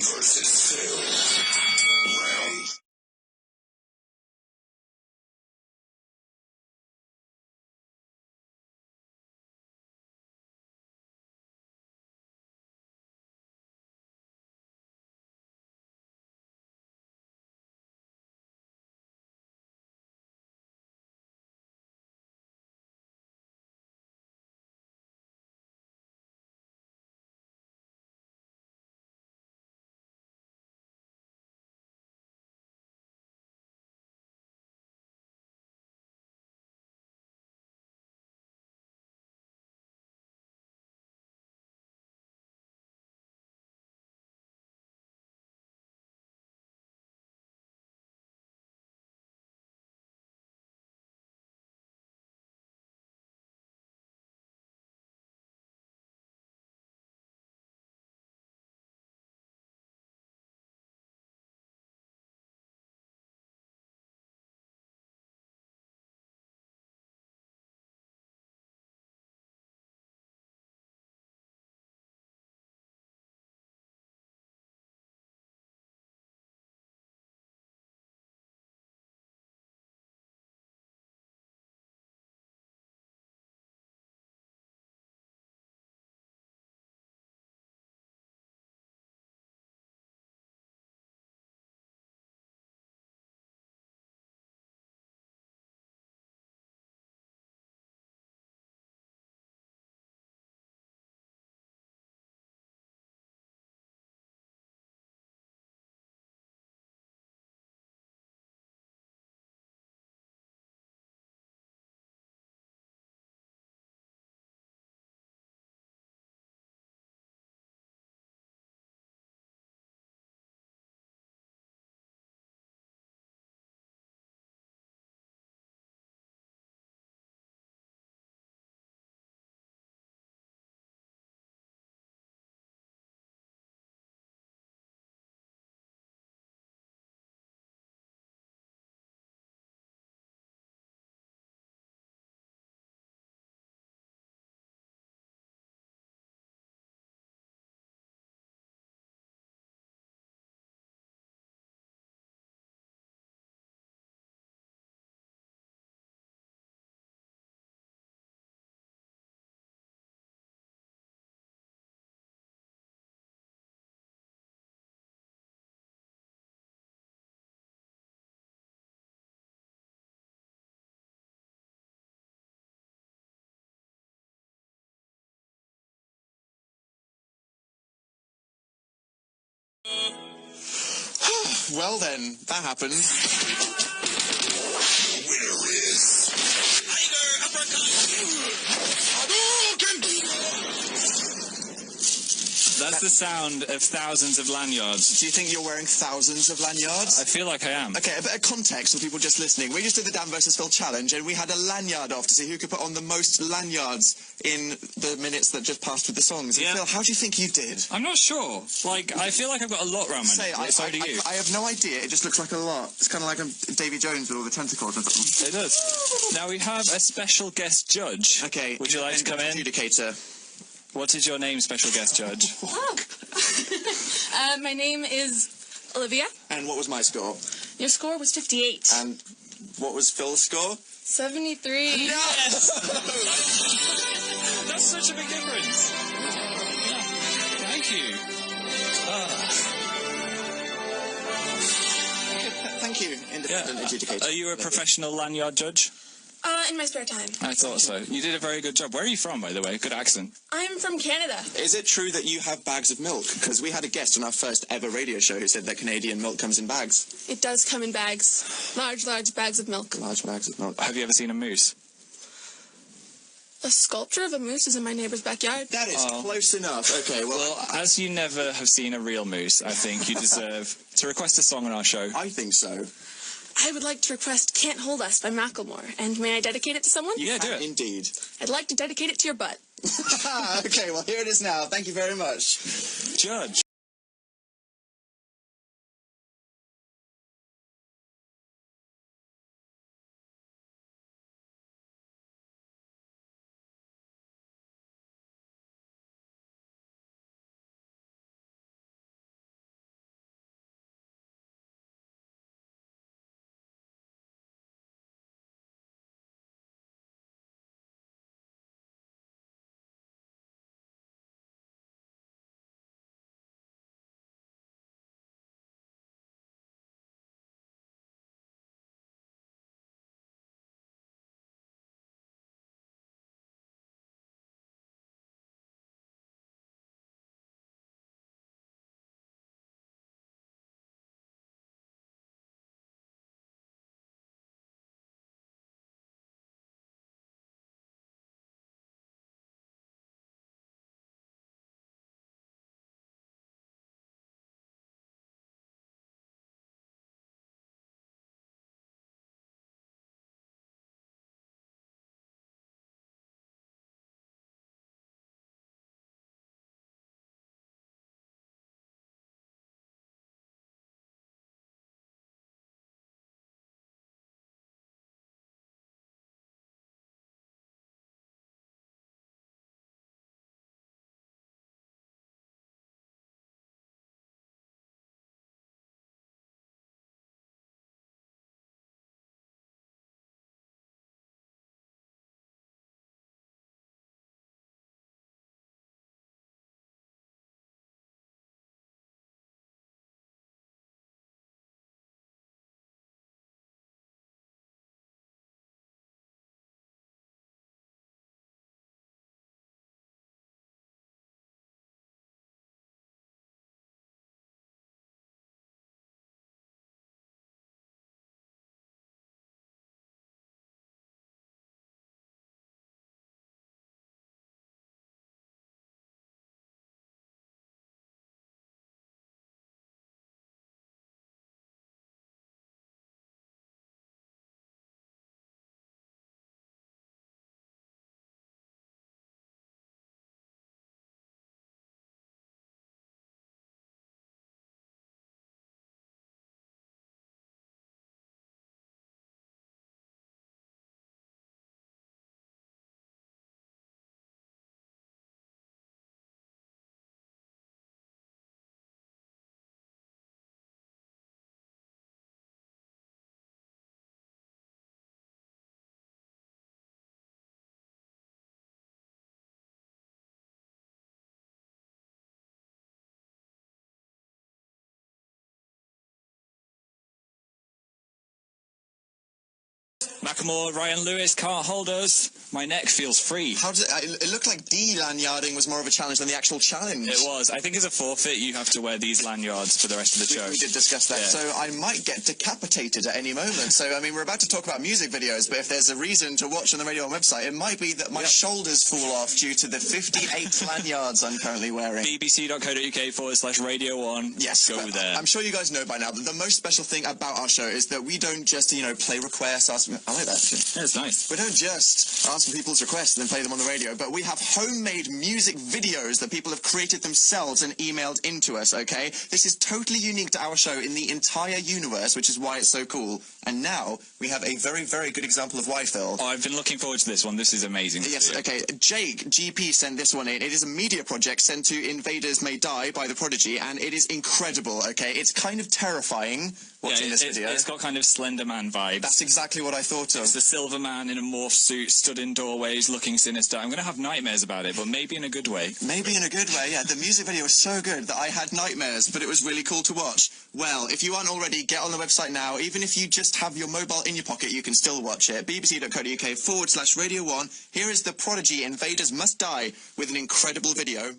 versus Phil. Round.
Well then, that happened.
Winner is
That's the sound of thousands of lanyards.
Do you think you're wearing thousands of lanyards?
I feel like I am.
Okay, a bit of context for people just listening. We just did the Dan versus Phil challenge, and we had a lanyard off to see who could put on the most lanyards in the minutes that just passed with the songs. And
Yeah.
Phil, how do you think you did?
I'm not sure. Like, I feel like I've got a lot around my neck. So do you.
I have no idea. It just looks like a lot. It's kind of like Davy Jones with all the tentacles.
It does. Now we have a special guest judge.
Okay.
Would you like to come in?
Adjudicator.
What is your name, special guest judge?
My name is Olivia.
And what was my score?
Your score was 58.
And what was Phil's score?
73.
Yes! That's such a big difference. Yeah. Thank you.
Thank you, independent adjudicator.
Are you a professional lanyard judge?
In my spare time.
I thought so. You did a very good job. Where are you from, by the way? Good accent.
I'm from Canada.
Is it true that you have bags of milk? Because we had a guest on our first ever radio show who said that Canadian milk comes in bags.
It does come in bags. Large bags of milk.
Large bags of milk.
Have you ever seen a moose?
A sculpture of a moose is in my neighbor's backyard.
That is close enough. Okay,
Well, as you never have seen a real moose, I think you deserve to request a song on our show.
I think so.
I would like to request Can't Hold Us by Macklemore. And may I dedicate it to someone?
Yeah, do it.
Indeed.
I'd like to dedicate it to your butt.
Okay, well, here it is now. Thank you very much.
Judge. Macklemore, Ryan Lewis, Can't Hold Us. My neck feels free.
How did it looked like de-lanyarding was more of a challenge than the actual challenge.
It was. I think as a forfeit, you have to wear these lanyards for the rest of the show.
We did discuss that.
Yeah.
So I might get decapitated at any moment. So, I mean, we're about to talk about music videos, but if there's a reason to watch on the Radio 1 website, it might be that my shoulders fall off due to the 58 lanyards I'm currently wearing.
bbc.co.uk/Radio 1.
Yes.
Go there.
I'm sure you guys know by now that the most special thing about our show is that we don't just, play requests, ask... I like that, actually.
Yeah, it's nice.
We don't just ask for people's requests and then play them on the radio, but we have homemade music videos that people have created themselves and emailed into us, okay? This is totally unique to our show in the entire universe, which is why it's so cool. And now we have a very, very good example of why, Phil.
Oh, I've been looking forward to this one. This is amazing.
Yes, okay. Jake, GP, sent this one in. It is a media project sent to Invaders May Die by the Prodigy, and it is incredible, okay? It's kind of terrifying watching this video.
It's got kind of Slender Man vibes.
That's exactly what I thought of.
It's the silver man in a morph suit, stood in doorways, looking sinister. I'm going to have nightmares about it, but maybe in a good way.
Maybe in a good way, yeah. The music video was so good that I had nightmares, but it was really cool to watch. Well, if you aren't already, get on the website now. Even if you just have your mobile in your pocket, you can still watch it. bbc.co.uk/Radio 1. Here is the Prodigy Invaders Must Die with an incredible video.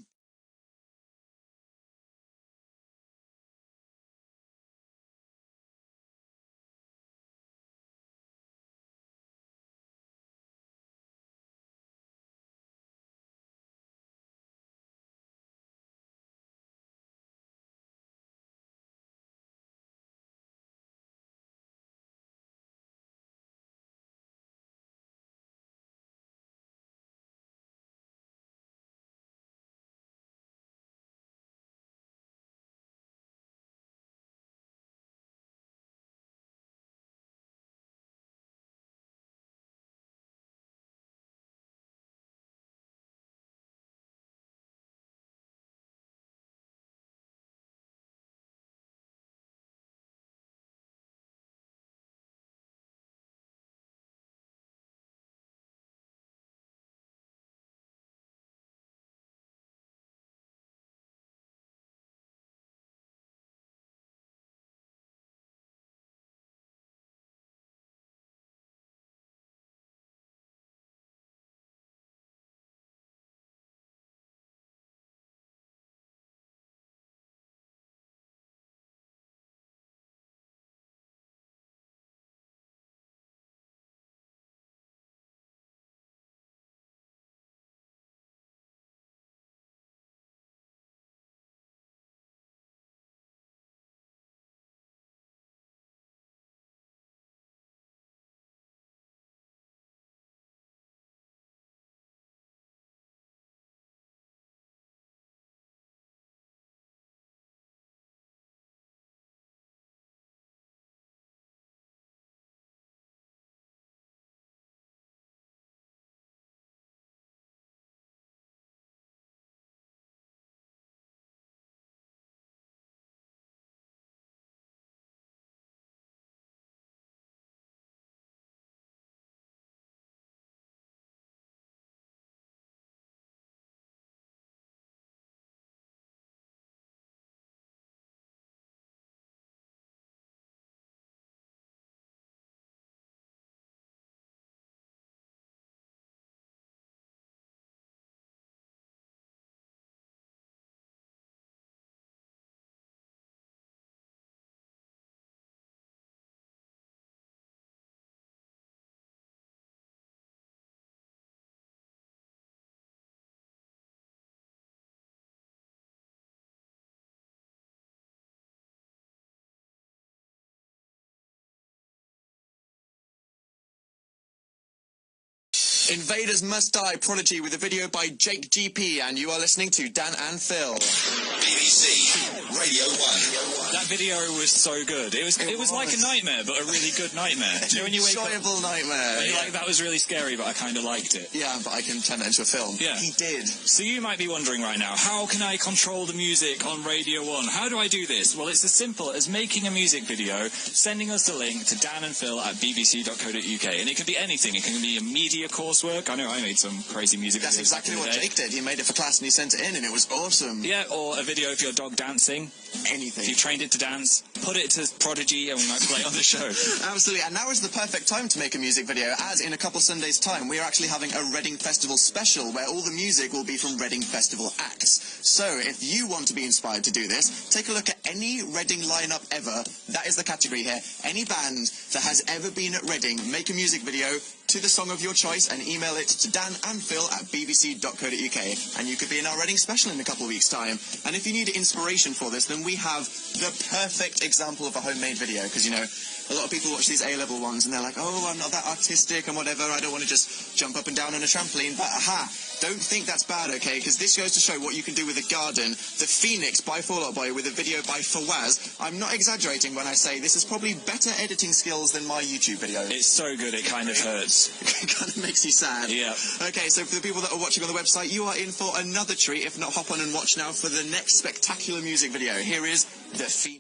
Invaders Must Die, Prodigy, with a video by Jake GP, and you are listening to Dan and Phil.
BBC Radio 1.
That video was so good. It was like a nightmare, but a really good nightmare. You know when you wake up,
enjoyable nightmare.
and you're like, that was really scary, but I kind of liked it.
Yeah, but I can turn that into a film.
Yeah.
He did.
So you might be wondering right now, how can I control the music on Radio 1? How do I do this? Well, it's as simple as making a music video, sending us the link to Dan and Phil at bbc.co.uk. And it can be anything. It can be a media coursework. I know I made some crazy music videos.
That's exactly what Jake did. He made it for class and he sent it in, and it was awesome.
Yeah, or a video of your dog dancing.
Anything.
If you trained it to dance, put it to Prodigy and we might play it on the show.
Absolutely, and now is the perfect time to make a music video, as in a couple Sundays' time we are actually having a Reading Festival special where all the music will be from Reading Festival acts. So if you want to be inspired to do this, take a look at any Reading lineup ever. That is the category here. Any band that has ever been at Reading, make a music video to the song of your choice and email it to danandphil@bbc.co.uk, and you could be in our Reading special in a couple of weeks' time. And if you need inspiration for this, then we have the perfect example of a homemade video, because, you know, a lot of people watch these A-level ones and they're like, oh, I'm not that artistic and whatever, I don't want to just jump up and down on a trampoline, but aha, don't think that's bad, okay, because this goes to show what you can do with a garden. The Phoenix by Fall Out Boy with a video by Fawaz. I'm not exaggerating when I say this is probably better editing skills than my YouTube video.
It's so good, it kind of hurts.
It kind of makes you sad.
Yeah.
Okay, so for the people that are watching on the website, you are in for another treat. If not, hop on and watch now for the next spectacular music video. Here is The Phoenix.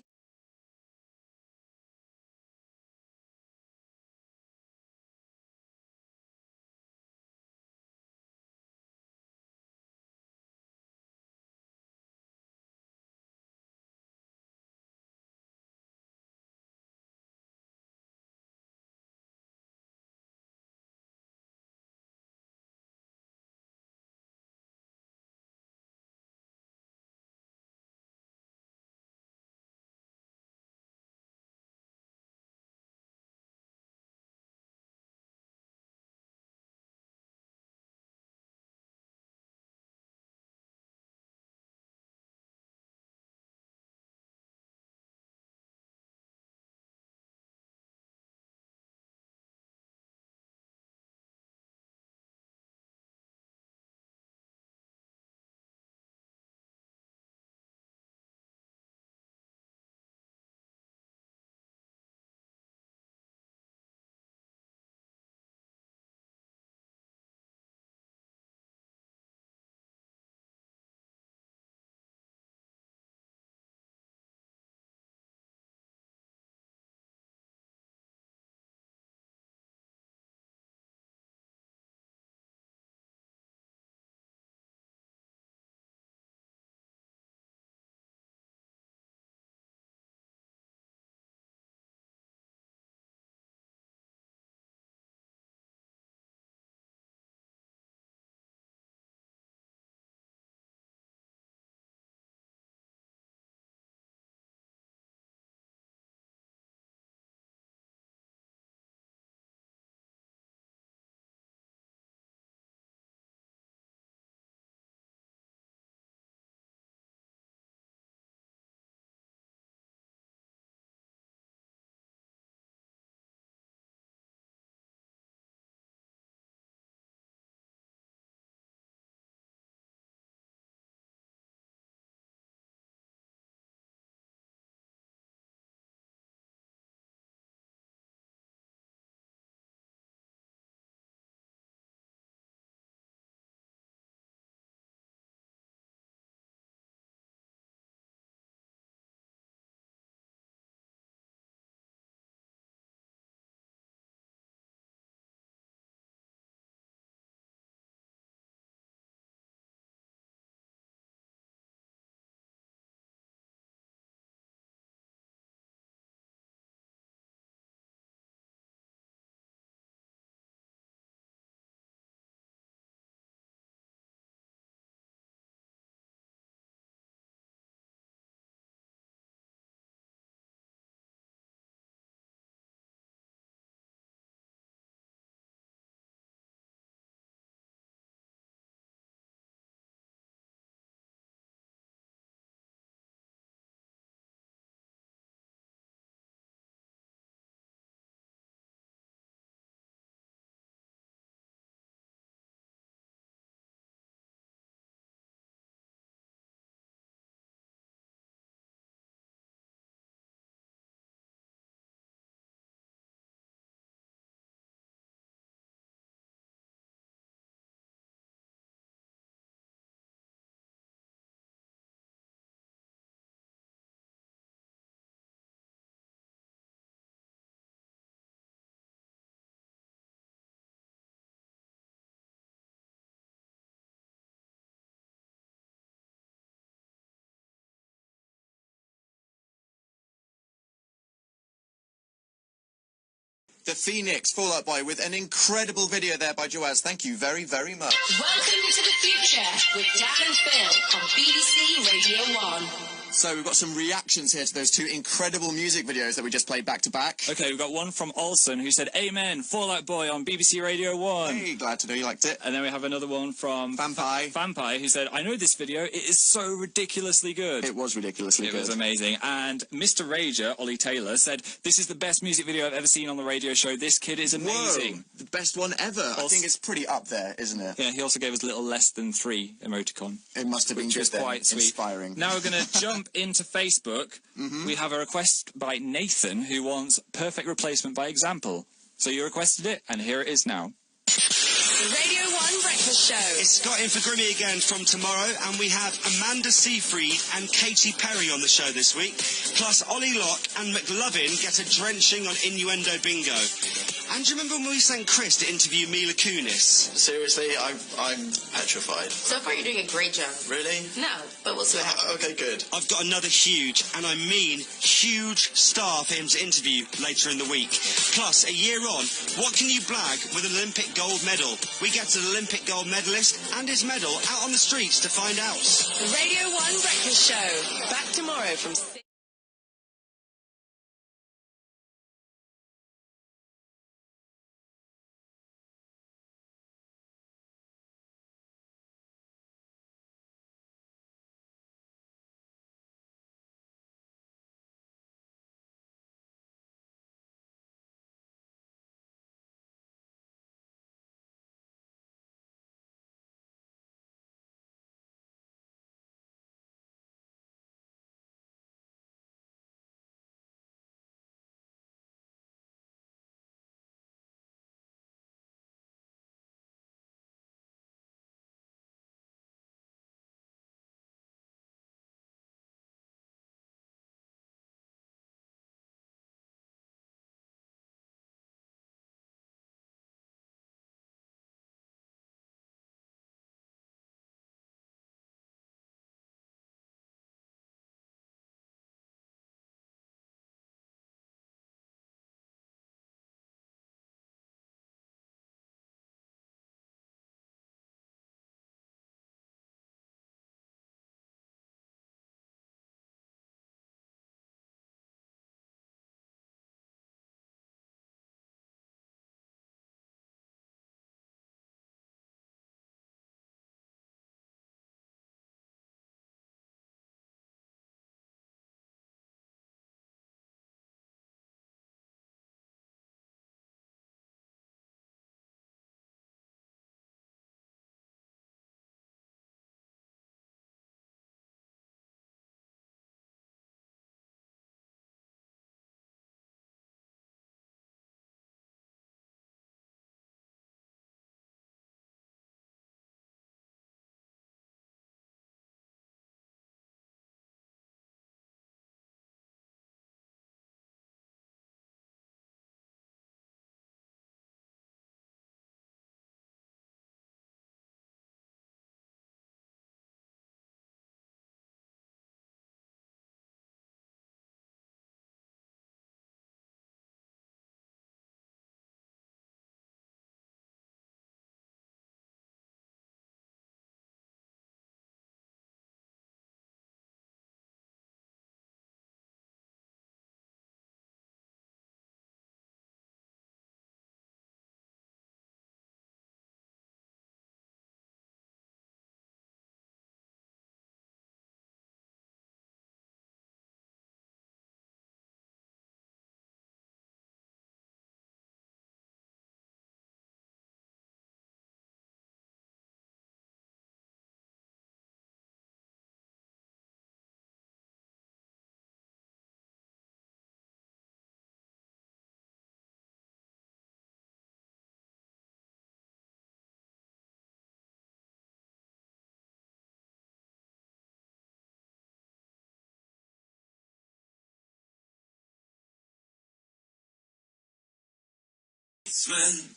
The Phoenix, Fall Out Boy, with an incredible video there by Joaz. Thank you very, very much.
Welcome to the future with Dan and Phil on BBC Radio 1.
So we've got some reactions here to those two incredible music videos that we just played back to back.
Okay, we've got one from Olson who said, Amen, Fall Out Boy on BBC Radio 1.
Hey, glad to know you liked it.
And then we have another one from Vampire who said, I know this video, it is so ridiculously good.
It was ridiculously good.
It was amazing. And Mr. Rager, Olly Taylor, said, this is the best music video I've ever seen on the radio show. This kid is amazing.
Whoa, the best one ever. I think it's pretty up there, isn't it?
Yeah, he also gave us a little less than 3 emoticon.
It must have been
which
good
was
then.
Quite sweet.
Inspiring.
Now we're going to jump into Facebook. We have a request by Nathan who wants Perfect Replacement by Example. So you requested it, and here it is now.
The Radio 1 Breakfast Show.
It's Scott in for Grimmy again from tomorrow, and we have Amanda Seyfried and Katy Perry on the show this week. Plus, Ollie Locke and McLovin get a drenching on Innuendo Bingo. And do you remember when we sent Chris to interview Mila Kunis?
Seriously, I'm petrified.
So far, you're doing a great job.
Really?
No, but we'll see what happens.
Okay, good.
I've got another huge, and I mean huge, star for him to interview later in the week. Plus, a year on, what can you blag with an Olympic gold medal? We get an Olympic gold medalist and his medal out on the streets to find out.
The Radio 1 Breakfast Show. Back tomorrow from 6.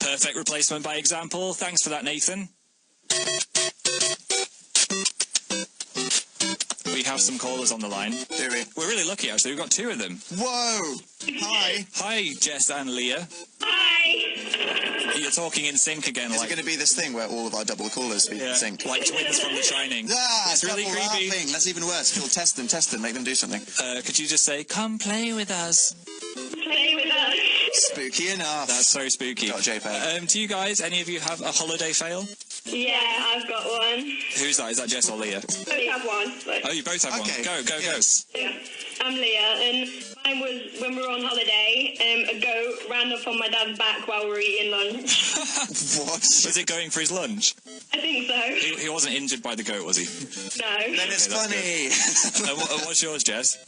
Perfect Replacement by Example. Thanks for that, Nathan. We have some callers on the line.
Do we?
We're really lucky, actually. We've got 2 of them.
Whoa! Hi.
Hi, Jess and Leah.
Hi.
You're talking in sync again.
Is
like,
it going to be this thing where all of our double callers speak in sync?
like twins from The Shining.
Ah,
it's really
double
creepy.
laughing. That's even worse. Phil, test them, make them do something.
Could you just say, come play with us?
Play with us.
Spooky enough.
That's so spooky.
Got JPEG.
Do you guys, any of you have a holiday fail?
Yeah, I've got one.
Who's that? Is that Jess or Leah?
Both have one. But...
Oh, you both have one. Go.
Yeah. I'm Leah, and mine was when we were on holiday, a goat ran up on my dad's back while we were eating lunch.
What?
Was it going for his lunch?
I think so.
He wasn't injured by the goat, was he?
No.
Then it's funny.
What's yours, Jess?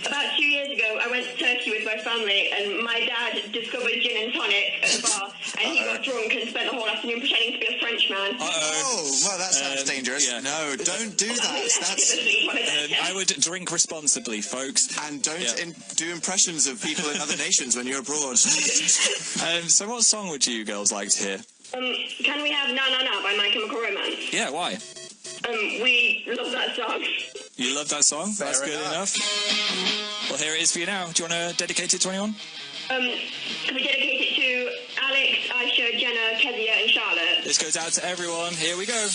About 2 years ago, I went to Turkey with my family, and my dad discovered gin and tonic at the bar, and he got drunk and spent the whole afternoon pretending to be a Frenchman.
Oh, well, that sounds dangerous.
Yeah.
No, don't do that.
I would drink responsibly, folks.
And don't do impressions of people in other nations when you're abroad.
So what song would you girls like to hear?
Can we have Na Na Na by My Chemical Romance?
Yeah, why?
We love that song.
You love that song? That's good enough. Well, here it is for you now. Do you want to dedicate it to anyone?
Can we dedicate it to Alex, Aisha, Jenna, Kezia, and Charlotte?
This goes out to everyone. Here we go.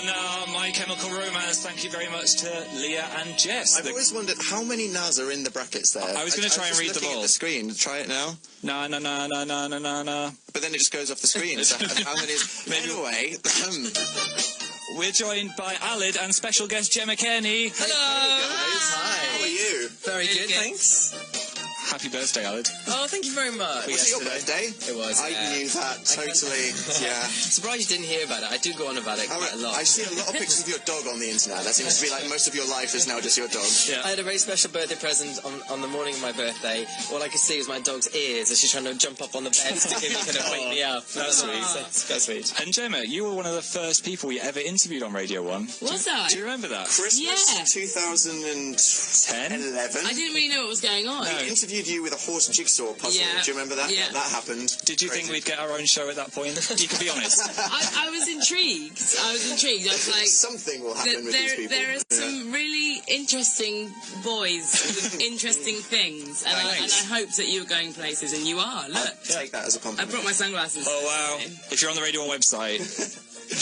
No, My Chemical Romance. Thank you very much to Leah and Jess.
I've always wondered how many Nas are in the brackets there.
I was going to try and read them all.
At the screen. Try it now.
No.
But then it just goes off the screen. So how many is... Anyway...
We're joined by Alid and special guest Gemma Kearney. Hello!
Hey guys. Hi. How are you?
Very good, thanks.
Happy birthday, Aled.
Oh, thank you very much.
Was it your birthday?
It was.
I knew that, totally. Yeah.
Surprised you didn't hear about it. I do go on about it quite a lot.
I see a lot of pictures of your dog on the internet. That seems to be like most of your life is now just your dog.
Yeah. I had a very special birthday present on the morning of my birthday. All I could see was my dog's ears as she's trying to jump up on the bed to give me kind of wake me up.
That's sweet. That's sweet. And Gemma, you were one of the first people we ever interviewed on Radio 1.
Was I?
Do you remember that?
Christmas 2010? 11?
I didn't really know what was going on.
We interviewed you with a horse jigsaw puzzle.
Yeah.
Do you remember that?
Yeah.
That happened.
Did you think we'd get our own show at that point? You can be honest.
I was intrigued. I was like...
Something will happen with these people.
There are some really interesting boys with interesting things, and I hoped that you were going places, and you are. Look.
Take that as a compliment.
I brought my sunglasses.
Oh, wow. If you're on the Radio 1 website,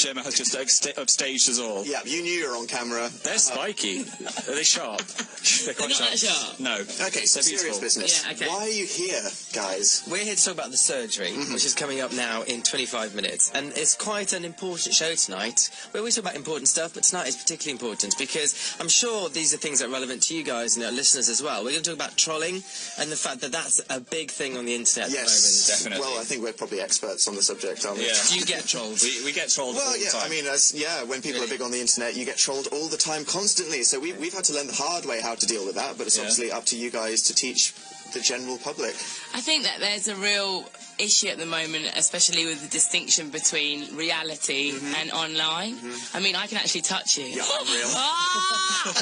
Gemma has just upstaged us all.
Yeah, you knew you were on camera.
They're spiky. Are they sharp? They're quite
not that sharp.
No.
Okay, so serious business.
Yeah, okay.
Why are you here, guys?
We're here to talk about the surgery, which is coming up now in 25 minutes. And it's quite an important show tonight. We always talk about important stuff, but tonight is particularly important because I'm sure these are things that are relevant to you guys and our listeners as well. We're going to talk about trolling and the fact that that's a big thing on the internet at the moment.
Definitely.
Well, I think we're probably experts on the subject, aren't we?
Yeah.
Do you get trolled?
We get trolled
Well,
all the
yeah,
time.
I mean, when people are big on the internet, you get trolled all the time, constantly. So we've had to learn the hard way how to deal with that, but it's obviously up to you guys to teach the general public.
I think that there's a real issue at the moment, especially with the distinction between reality and online. I mean, I can actually touch you.
Yeah, I'm real.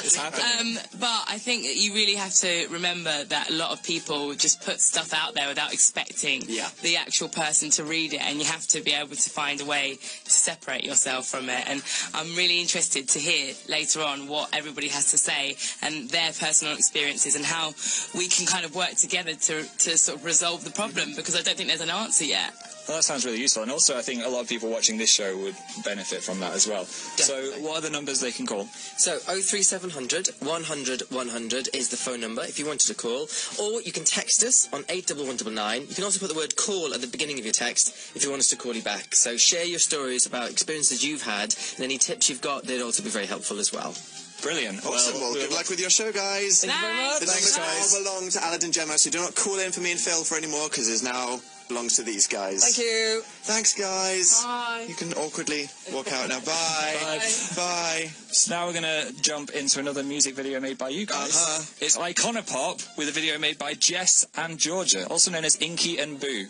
It's happening.
But I think that you really have to remember that a lot of people just put stuff out there without expecting the actual person to read it, and you have to be able to find a way to separate yourself from it. And I'm really interested to hear later on what everybody has to say and their personal experiences and how we can kind of work together to sort of resolve the problem, because I don't think there's an answer yet.
Well, that sounds really useful, and also I think a lot of people watching this show would benefit from that as well.
Definitely.
So what are the numbers they can call?
So 03700 100 100 is the phone number if you wanted to call, or you can text us on 81199. You can also put the word call at the beginning of your text if you want us to call you back. So share your stories about experiences you've had and any tips you've got. They'd also be very helpful as well.
Brilliant.
Awesome. Well, good luck with your show, guys.
Thank you very much.
The numbers now belong to Aled and Gemma, so do not call in for me and Phil for any more, because it now belongs to these guys.
Thank you.
Thanks, guys.
Bye.
You can awkwardly walk out now. Bye. Bye.
So now we're going to jump into another music video made by you guys. It's Icona Pop with a video made by Jess and Georgia, also known as Inky and Boo.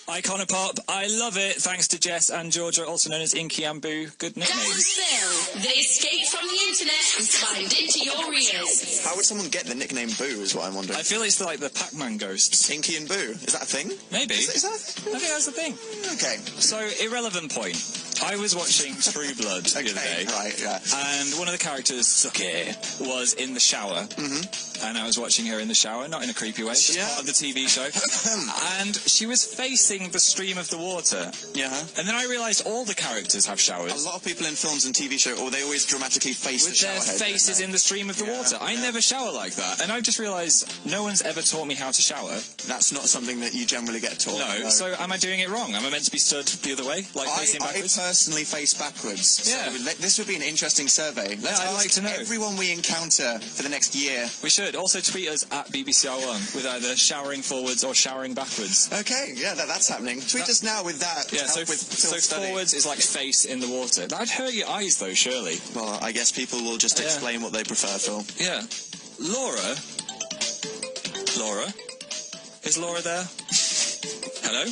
Icona Pop, I love it. Thanks to Jess and Georgia, also known as Inky and Boo. Good
Dan and
nicknames.
Phil, they escaped from the internet and climbed into your ears.
How would someone get the nickname Boo is what I'm wondering.
I feel it's like the Pac-Man ghosts.
Inky and Boo. Is that a thing?
Maybe.
Is that a thing?
I think that's the thing.
Okay.
So, irrelevant point. I was watching True Blood the other day.
Right, yeah.
And one of the characters, Suki, was in the shower. Mm-hmm. And I was watching her in the shower, not in a creepy way, just part of the TV show. And she was facing the stream of the water.
Yeah.
And then I realised all the characters have showers.
A lot of people in films and TV show, or they always dramatically face the shower
with their
head,
faces in the stream of the water. I never shower like that. And I've just realised no one's ever taught me how to shower.
That's not something that you generally get taught.
No. So am I doing it wrong? Am I meant to be stood the other way? Like facing backwards?
I personally face backwards.
Yeah.
So this would be an interesting survey. Let's
I'd like to know.
Everyone we encounter for the next year.
We should. Also tweet us at BBCR1 with either showering forwards or showering backwards.
Okay, yeah, that's happening. Tweet us now with that.
Yeah, so forwards is like face in the water. That'd hurt your eyes, though, surely.
Well, I guess people will just explain what they prefer, Phil.
Yeah. Laura? Is Laura there? Hello?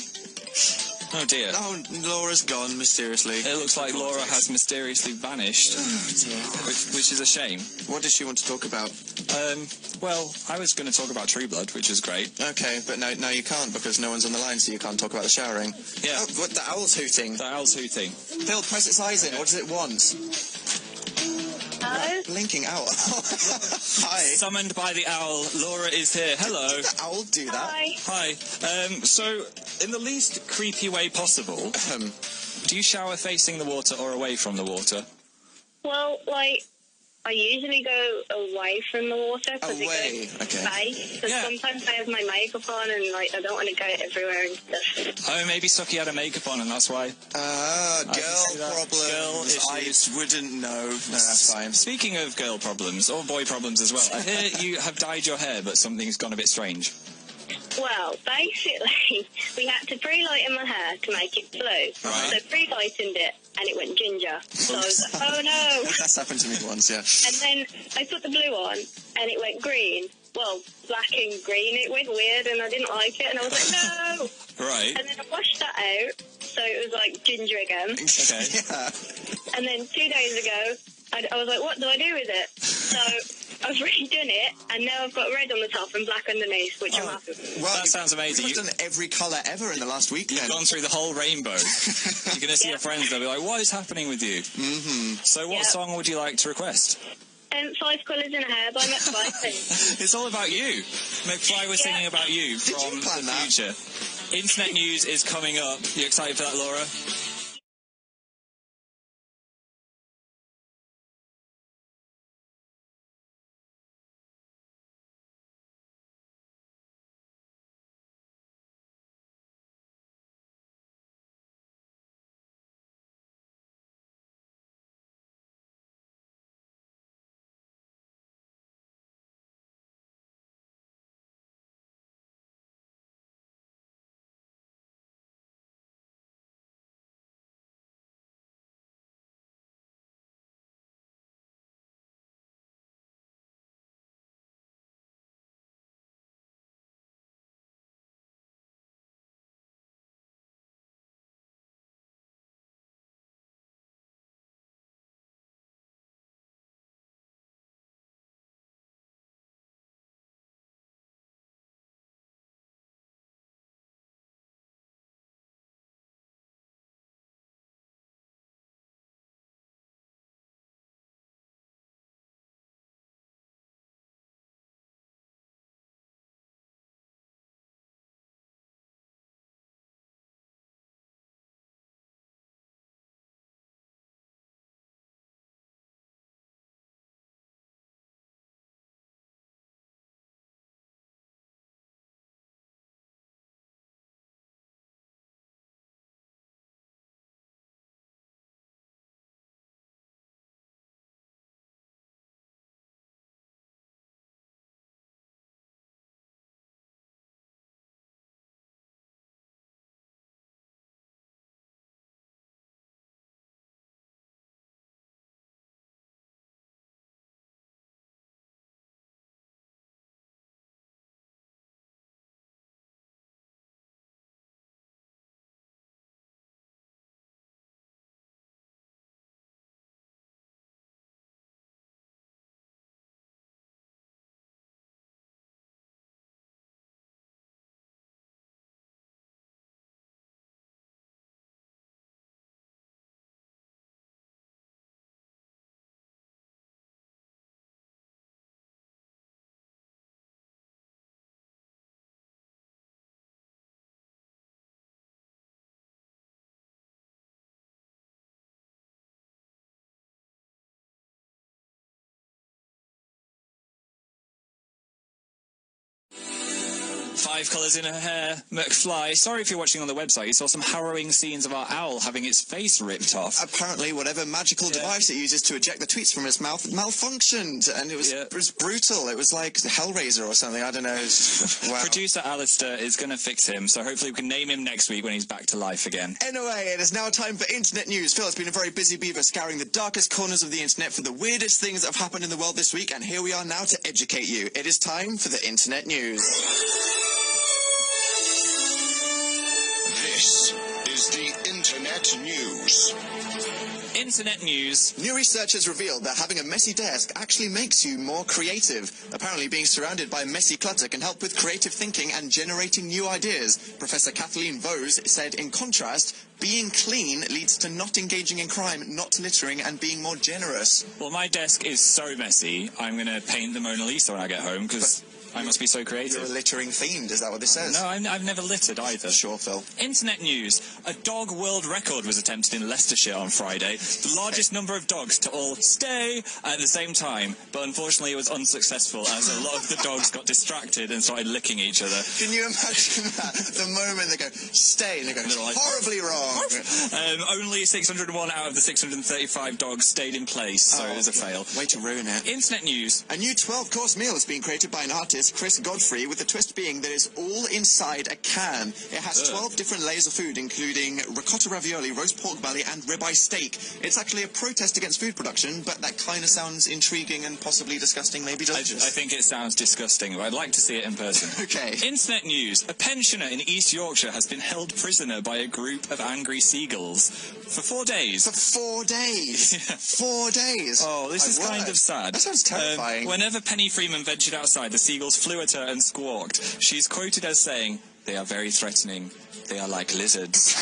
Oh dear.
Oh, Laura's gone mysteriously.
It looks like Laura has mysteriously vanished.
Oh dear.
Which is a shame.
What does she want to talk about?
Well, I was going to talk about True Blood, which is great.
Okay, but no, you can't because no one's on the line, so you can't talk about the showering.
Yeah.
Oh, what, the owl's hooting.
The owl's hooting.
Phil, press its eyes in. What does it want?
Hello?
Blinking owl. Hi.
Summoned by the owl, Laura is here. Hello.
Did the owl do that?
Hi.
Hi. So, in the least creepy way possible, do you shower facing the water or away from the water?
Well, like, I usually go away from the water because
Away,
it goes
okay.
face. Because sometimes I have my makeup on and, like, I don't want to go everywhere and stuff.
Oh, maybe Suki had a makeup on and that's why.
Girl problems.
Girl issues.
I wouldn't know. No, that's fine.
Speaking of girl problems, or boy problems as well, I hear you have dyed your hair, but something's gone a bit strange.
Well, basically, we had to pre-lighten my hair to make it blue.
Right.
So pre-lightened it, and it went ginger. So I was like, oh no.
That's happened to me once, yeah.
And then I put the blue on, and it went green. Well, black and green. It went weird, and I didn't like it, and I was like, no.
Right.
And then I washed that out, so it was like ginger again.
Okay.
Yeah.
And then 2 days ago, I was like, what do I do with it? So I've redone it, and now I've got red on the top and black underneath, which I'm happy with.
Well,
That sounds amazing.
You've done every colour ever in the last week,
You've
then.
gone through the whole rainbow. You're going to see your friends, they'll be like, what is happening with you? Mm-hmm. So what song would you like to request?
5 Colours in a Hair by McFly, please.
It's all about you. McFly was singing about you from the future. Internet news is coming up. You excited for that, Laura? 5 colours in her hair. McFly, sorry if you're watching on the website, you saw some harrowing scenes of our owl having its face ripped off.
Apparently, whatever magical device it uses to eject the tweets from its mouth malfunctioned, and it was brutal. It was like Hellraiser or something, I don't know. Wow.
Producer Alistair is going to fix him, so hopefully we can name him next week when he's back to life again.
Anyway, it is now time for Internet News. Phil has been a very busy beaver scouring the darkest corners of the internet for the weirdest things that have happened in the world this week, and here we are now to educate you. It is time for the Internet News.
This is the Internet News.
Internet News.
New research has revealed that having a messy desk actually makes you more creative. Apparently, being surrounded by messy clutter can help with creative thinking and generating new ideas. Professor Kathleen Vose said, in contrast, being clean leads to not engaging in crime, not littering, and being more generous.
Well, my desk is so messy, I'm going to paint the Mona Lisa when I get home, because I must be so creative.
You're a littering fiend, is that what this says?
No, I've never littered either.
Sure, Phil.
Internet news. A dog world record was attempted in Leicestershire on Friday. The largest number of dogs to all stay at the same time. But unfortunately, it was unsuccessful as a lot of the dogs got distracted and started licking each other.
Can you imagine that? The moment they go, stay, and they go, like, horribly wrong.
Only 601 out of the 635 dogs stayed in place, so it was a fail.
Way to ruin it.
Internet news.
A new 12-course meal has been created by an artist, Chris Godfrey, with the twist being that it's all inside a can. It has 12 different layers of food, including ricotta ravioli, roast pork belly, and ribeye steak. It's actually a protest against food production, but that kind of sounds intriguing and possibly disgusting, maybe delicious.
I think it sounds disgusting, but I'd like to see it in person.
Okay.
Internet news. A pensioner in East Yorkshire has been held prisoner by a group of angry seagulls for 4 days.
For 4 days? 4 days?
Oh, this is kind of sad.
That sounds terrifying.
Whenever Penny Freeman ventured outside, the seagulls flew at her and squawked. She's quoted as saying, "They are very threatening. They are like lizards."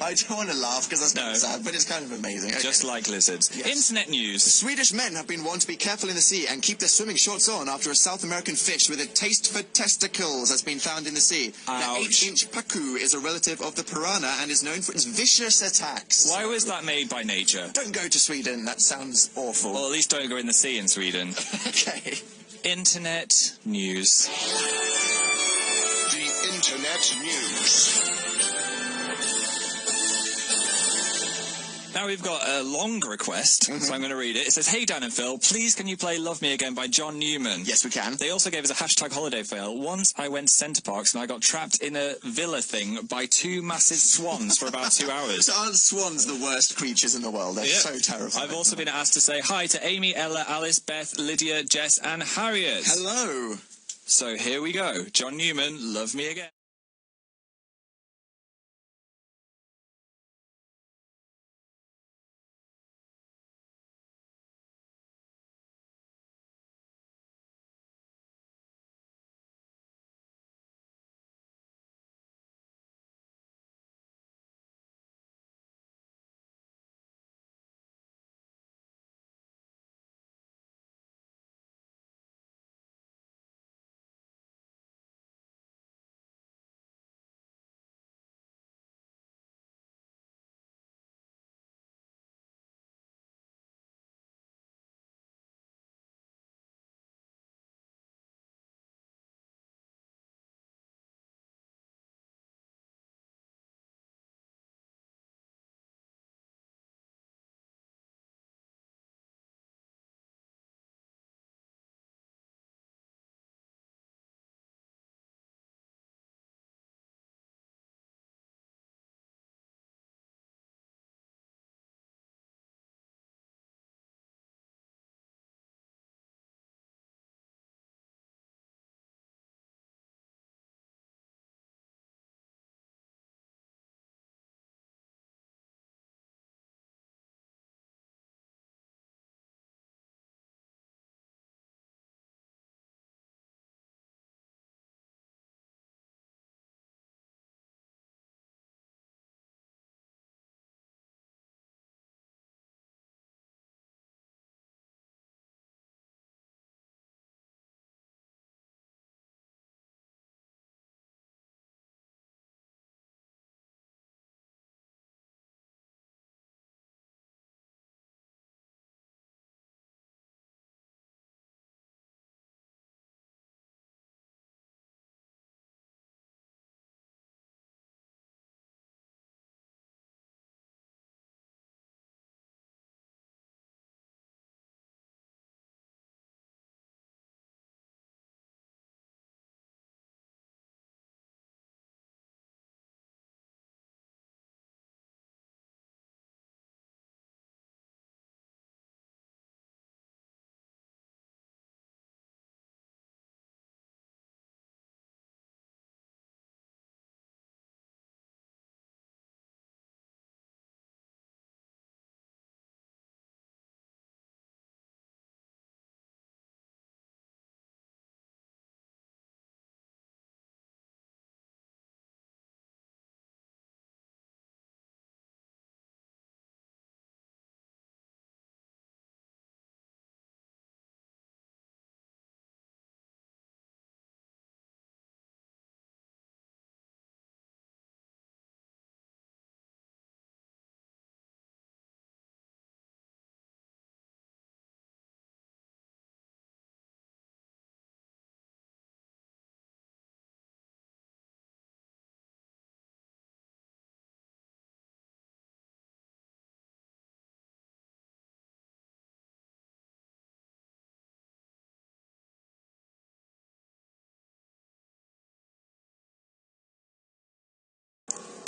I don't want to laugh because that's not sad, but it's kind of amazing. Okay.
Just like lizards. Yes. Internet news.
Swedish men have been warned to be careful in the sea and keep their swimming shorts on after a South American fish with a taste for testicles has been found in the sea.
Ouch.
The 8-inch pacu is a relative of the piranha and is known for its vicious attacks.
Why was that made by nature?
Don't go to Sweden. That sounds awful.
Well, at least don't go in the sea in Sweden.
Okay.
Internet news.
The Internet News.
Now we've got a long request, so I'm going to read it. It says, "Hey Dan and Phil, please can you play Love Me Again by John Newman?"
Yes, we can.
They also gave us a hashtag holiday fail. Once I went to Centre Parks and I got trapped in a villa thing by 2 massive swans for about 2 hours.
Aren't swans the worst creatures in the world? They're so terrifying.
I've also been asked to say hi to Amy, Ella, Alice, Beth, Lydia, Jess and Harriet.
Hello.
So here we go. John Newman, Love Me Again.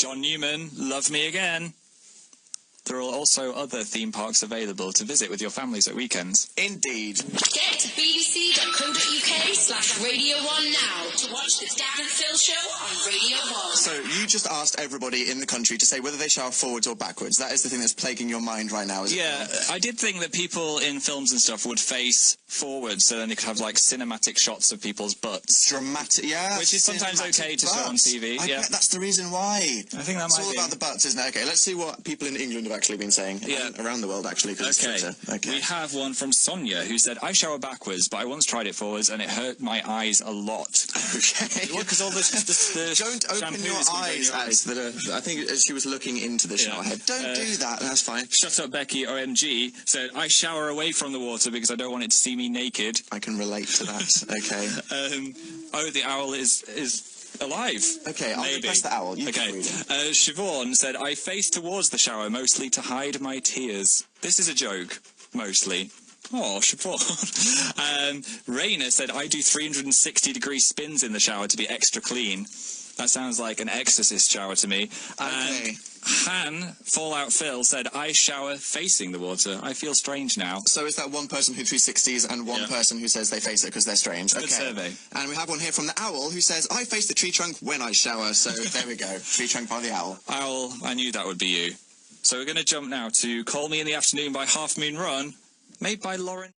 John Newman, Love Me Again. There are also other theme parks available to visit with your families at weekends.
Indeed.
Get to bbc.co.uk/Radio 1 now to watch the Dan and Phil show on Radio 1.
So you just asked everybody in the country to say whether they shower forwards or backwards. That is the thing that's plaguing your mind right now, is it?
Yeah, I did think that people in films and stuff would face forwards, so then they could have, like, cinematic shots of people's butts.
Dramatic, yeah.
Which is sometimes okay to show on TV.
I bet that's the reason why.
I think that
it's
might
all
be.
about the butts, isn't it? Okay, let's see what people in England have actually been saying.
Yeah.
Around the world, actually.
Okay. We have one from Sonia, who said, I shower backwards, but I once tried it forwards, and it hurt my eyes a lot.
Okay.
Well, because all the
don't open your eyes. I think she was looking into the shower head. Don't do that. That's fine.
Shut Up Becky, OMG, said, I shower away from the water because I don't want it to see me naked.
I can relate to that. Okay.
The owl is alive.
Okay, I'll press the owl.
Siobhan said, I face towards the shower mostly to hide my tears. This is a joke, mostly. Oh, Siobhan. Raina said, I do 360-degree spins in the shower to be extra clean. That sounds like an exorcist shower to me.
Okay.
Han, Fallout Phil, said, I shower facing the water. I feel strange now.
So is that one person who 360s and one person who says they face it because they're strange?
Good survey.
And we have one here from the owl who says, I face the tree trunk when I shower. So there we go. Tree trunk by the owl.
Owl, I knew that would be you. So we're going to jump now to Call Me in the Afternoon by Half Moon Run, made by Lauren.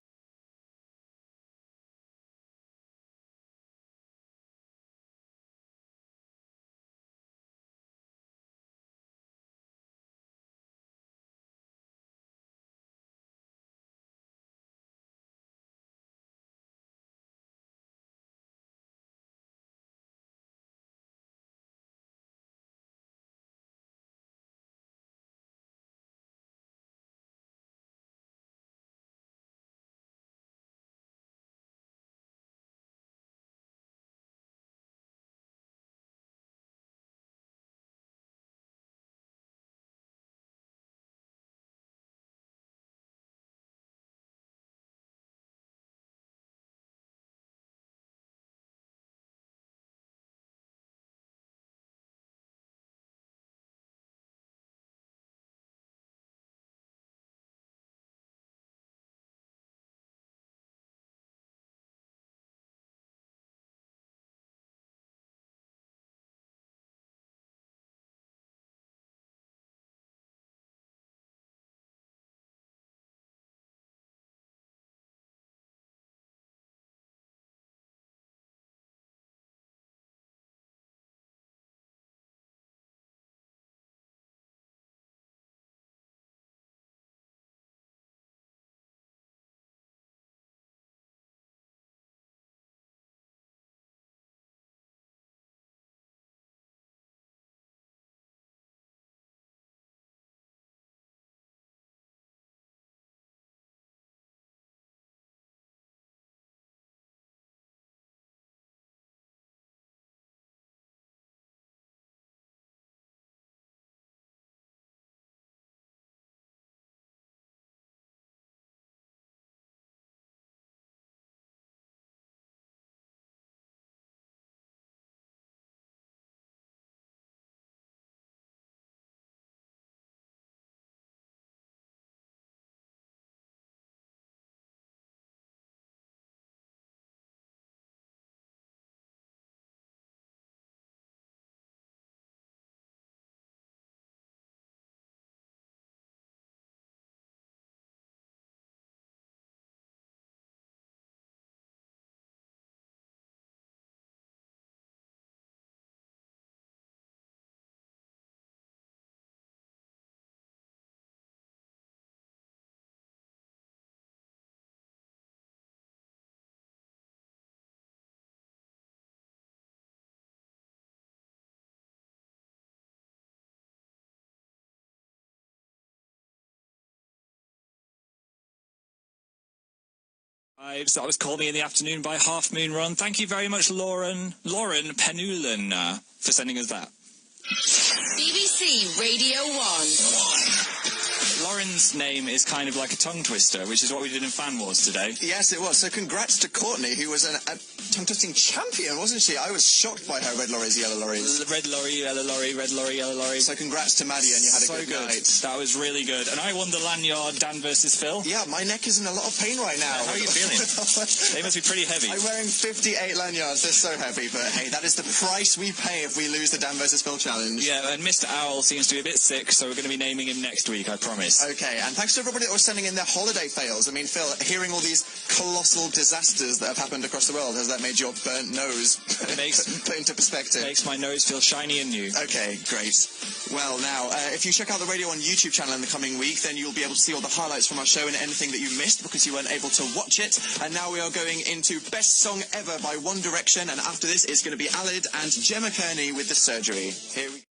That was Call Me in the Afternoon by Half Moon Run. Thank you very much, Lauren Penulan, for sending us that.
BBC Radio 1.
Lauren Lauren's name is kind of like a tongue twister, which is what we did in Fan Wars today.
Yes, it was. So congrats to Courtney, who was a tongue-twisting champion, wasn't she? I was shocked by her red lorries, yellow lorries.
Red lorry, yellow lorry, red lorry, yellow lorry.
So congrats to Madeon, you had a good night.
That was really good. And I won the Lanyard Dan versus Phil.
Yeah, my neck is in a lot of pain right now.
How are you feeling? They must be pretty heavy.
I'm wearing 58 lanyards. They're so heavy, but hey, that is the price we pay if we lose the Dan versus Phil challenge.
Yeah, and Mr. Owl seems to be a bit sick, so we're going to be naming him next week, I promise.
Okay, and thanks to everybody that was sending in their holiday fails. I mean, Phil, hearing all these colossal disasters that have happened across the world, has that made your burnt nose put into perspective?
Makes my nose feel shiny and new.
Okay, great. Well, now, if you check out the Radio 1 YouTube channel in the coming week, then you'll be able to see all the highlights from our show and anything that you missed because you weren't able to watch it. And now we are going into Best Song Ever by One Direction, and after this it's going to be Alid and Gemma Kearney with The Surgery. Here we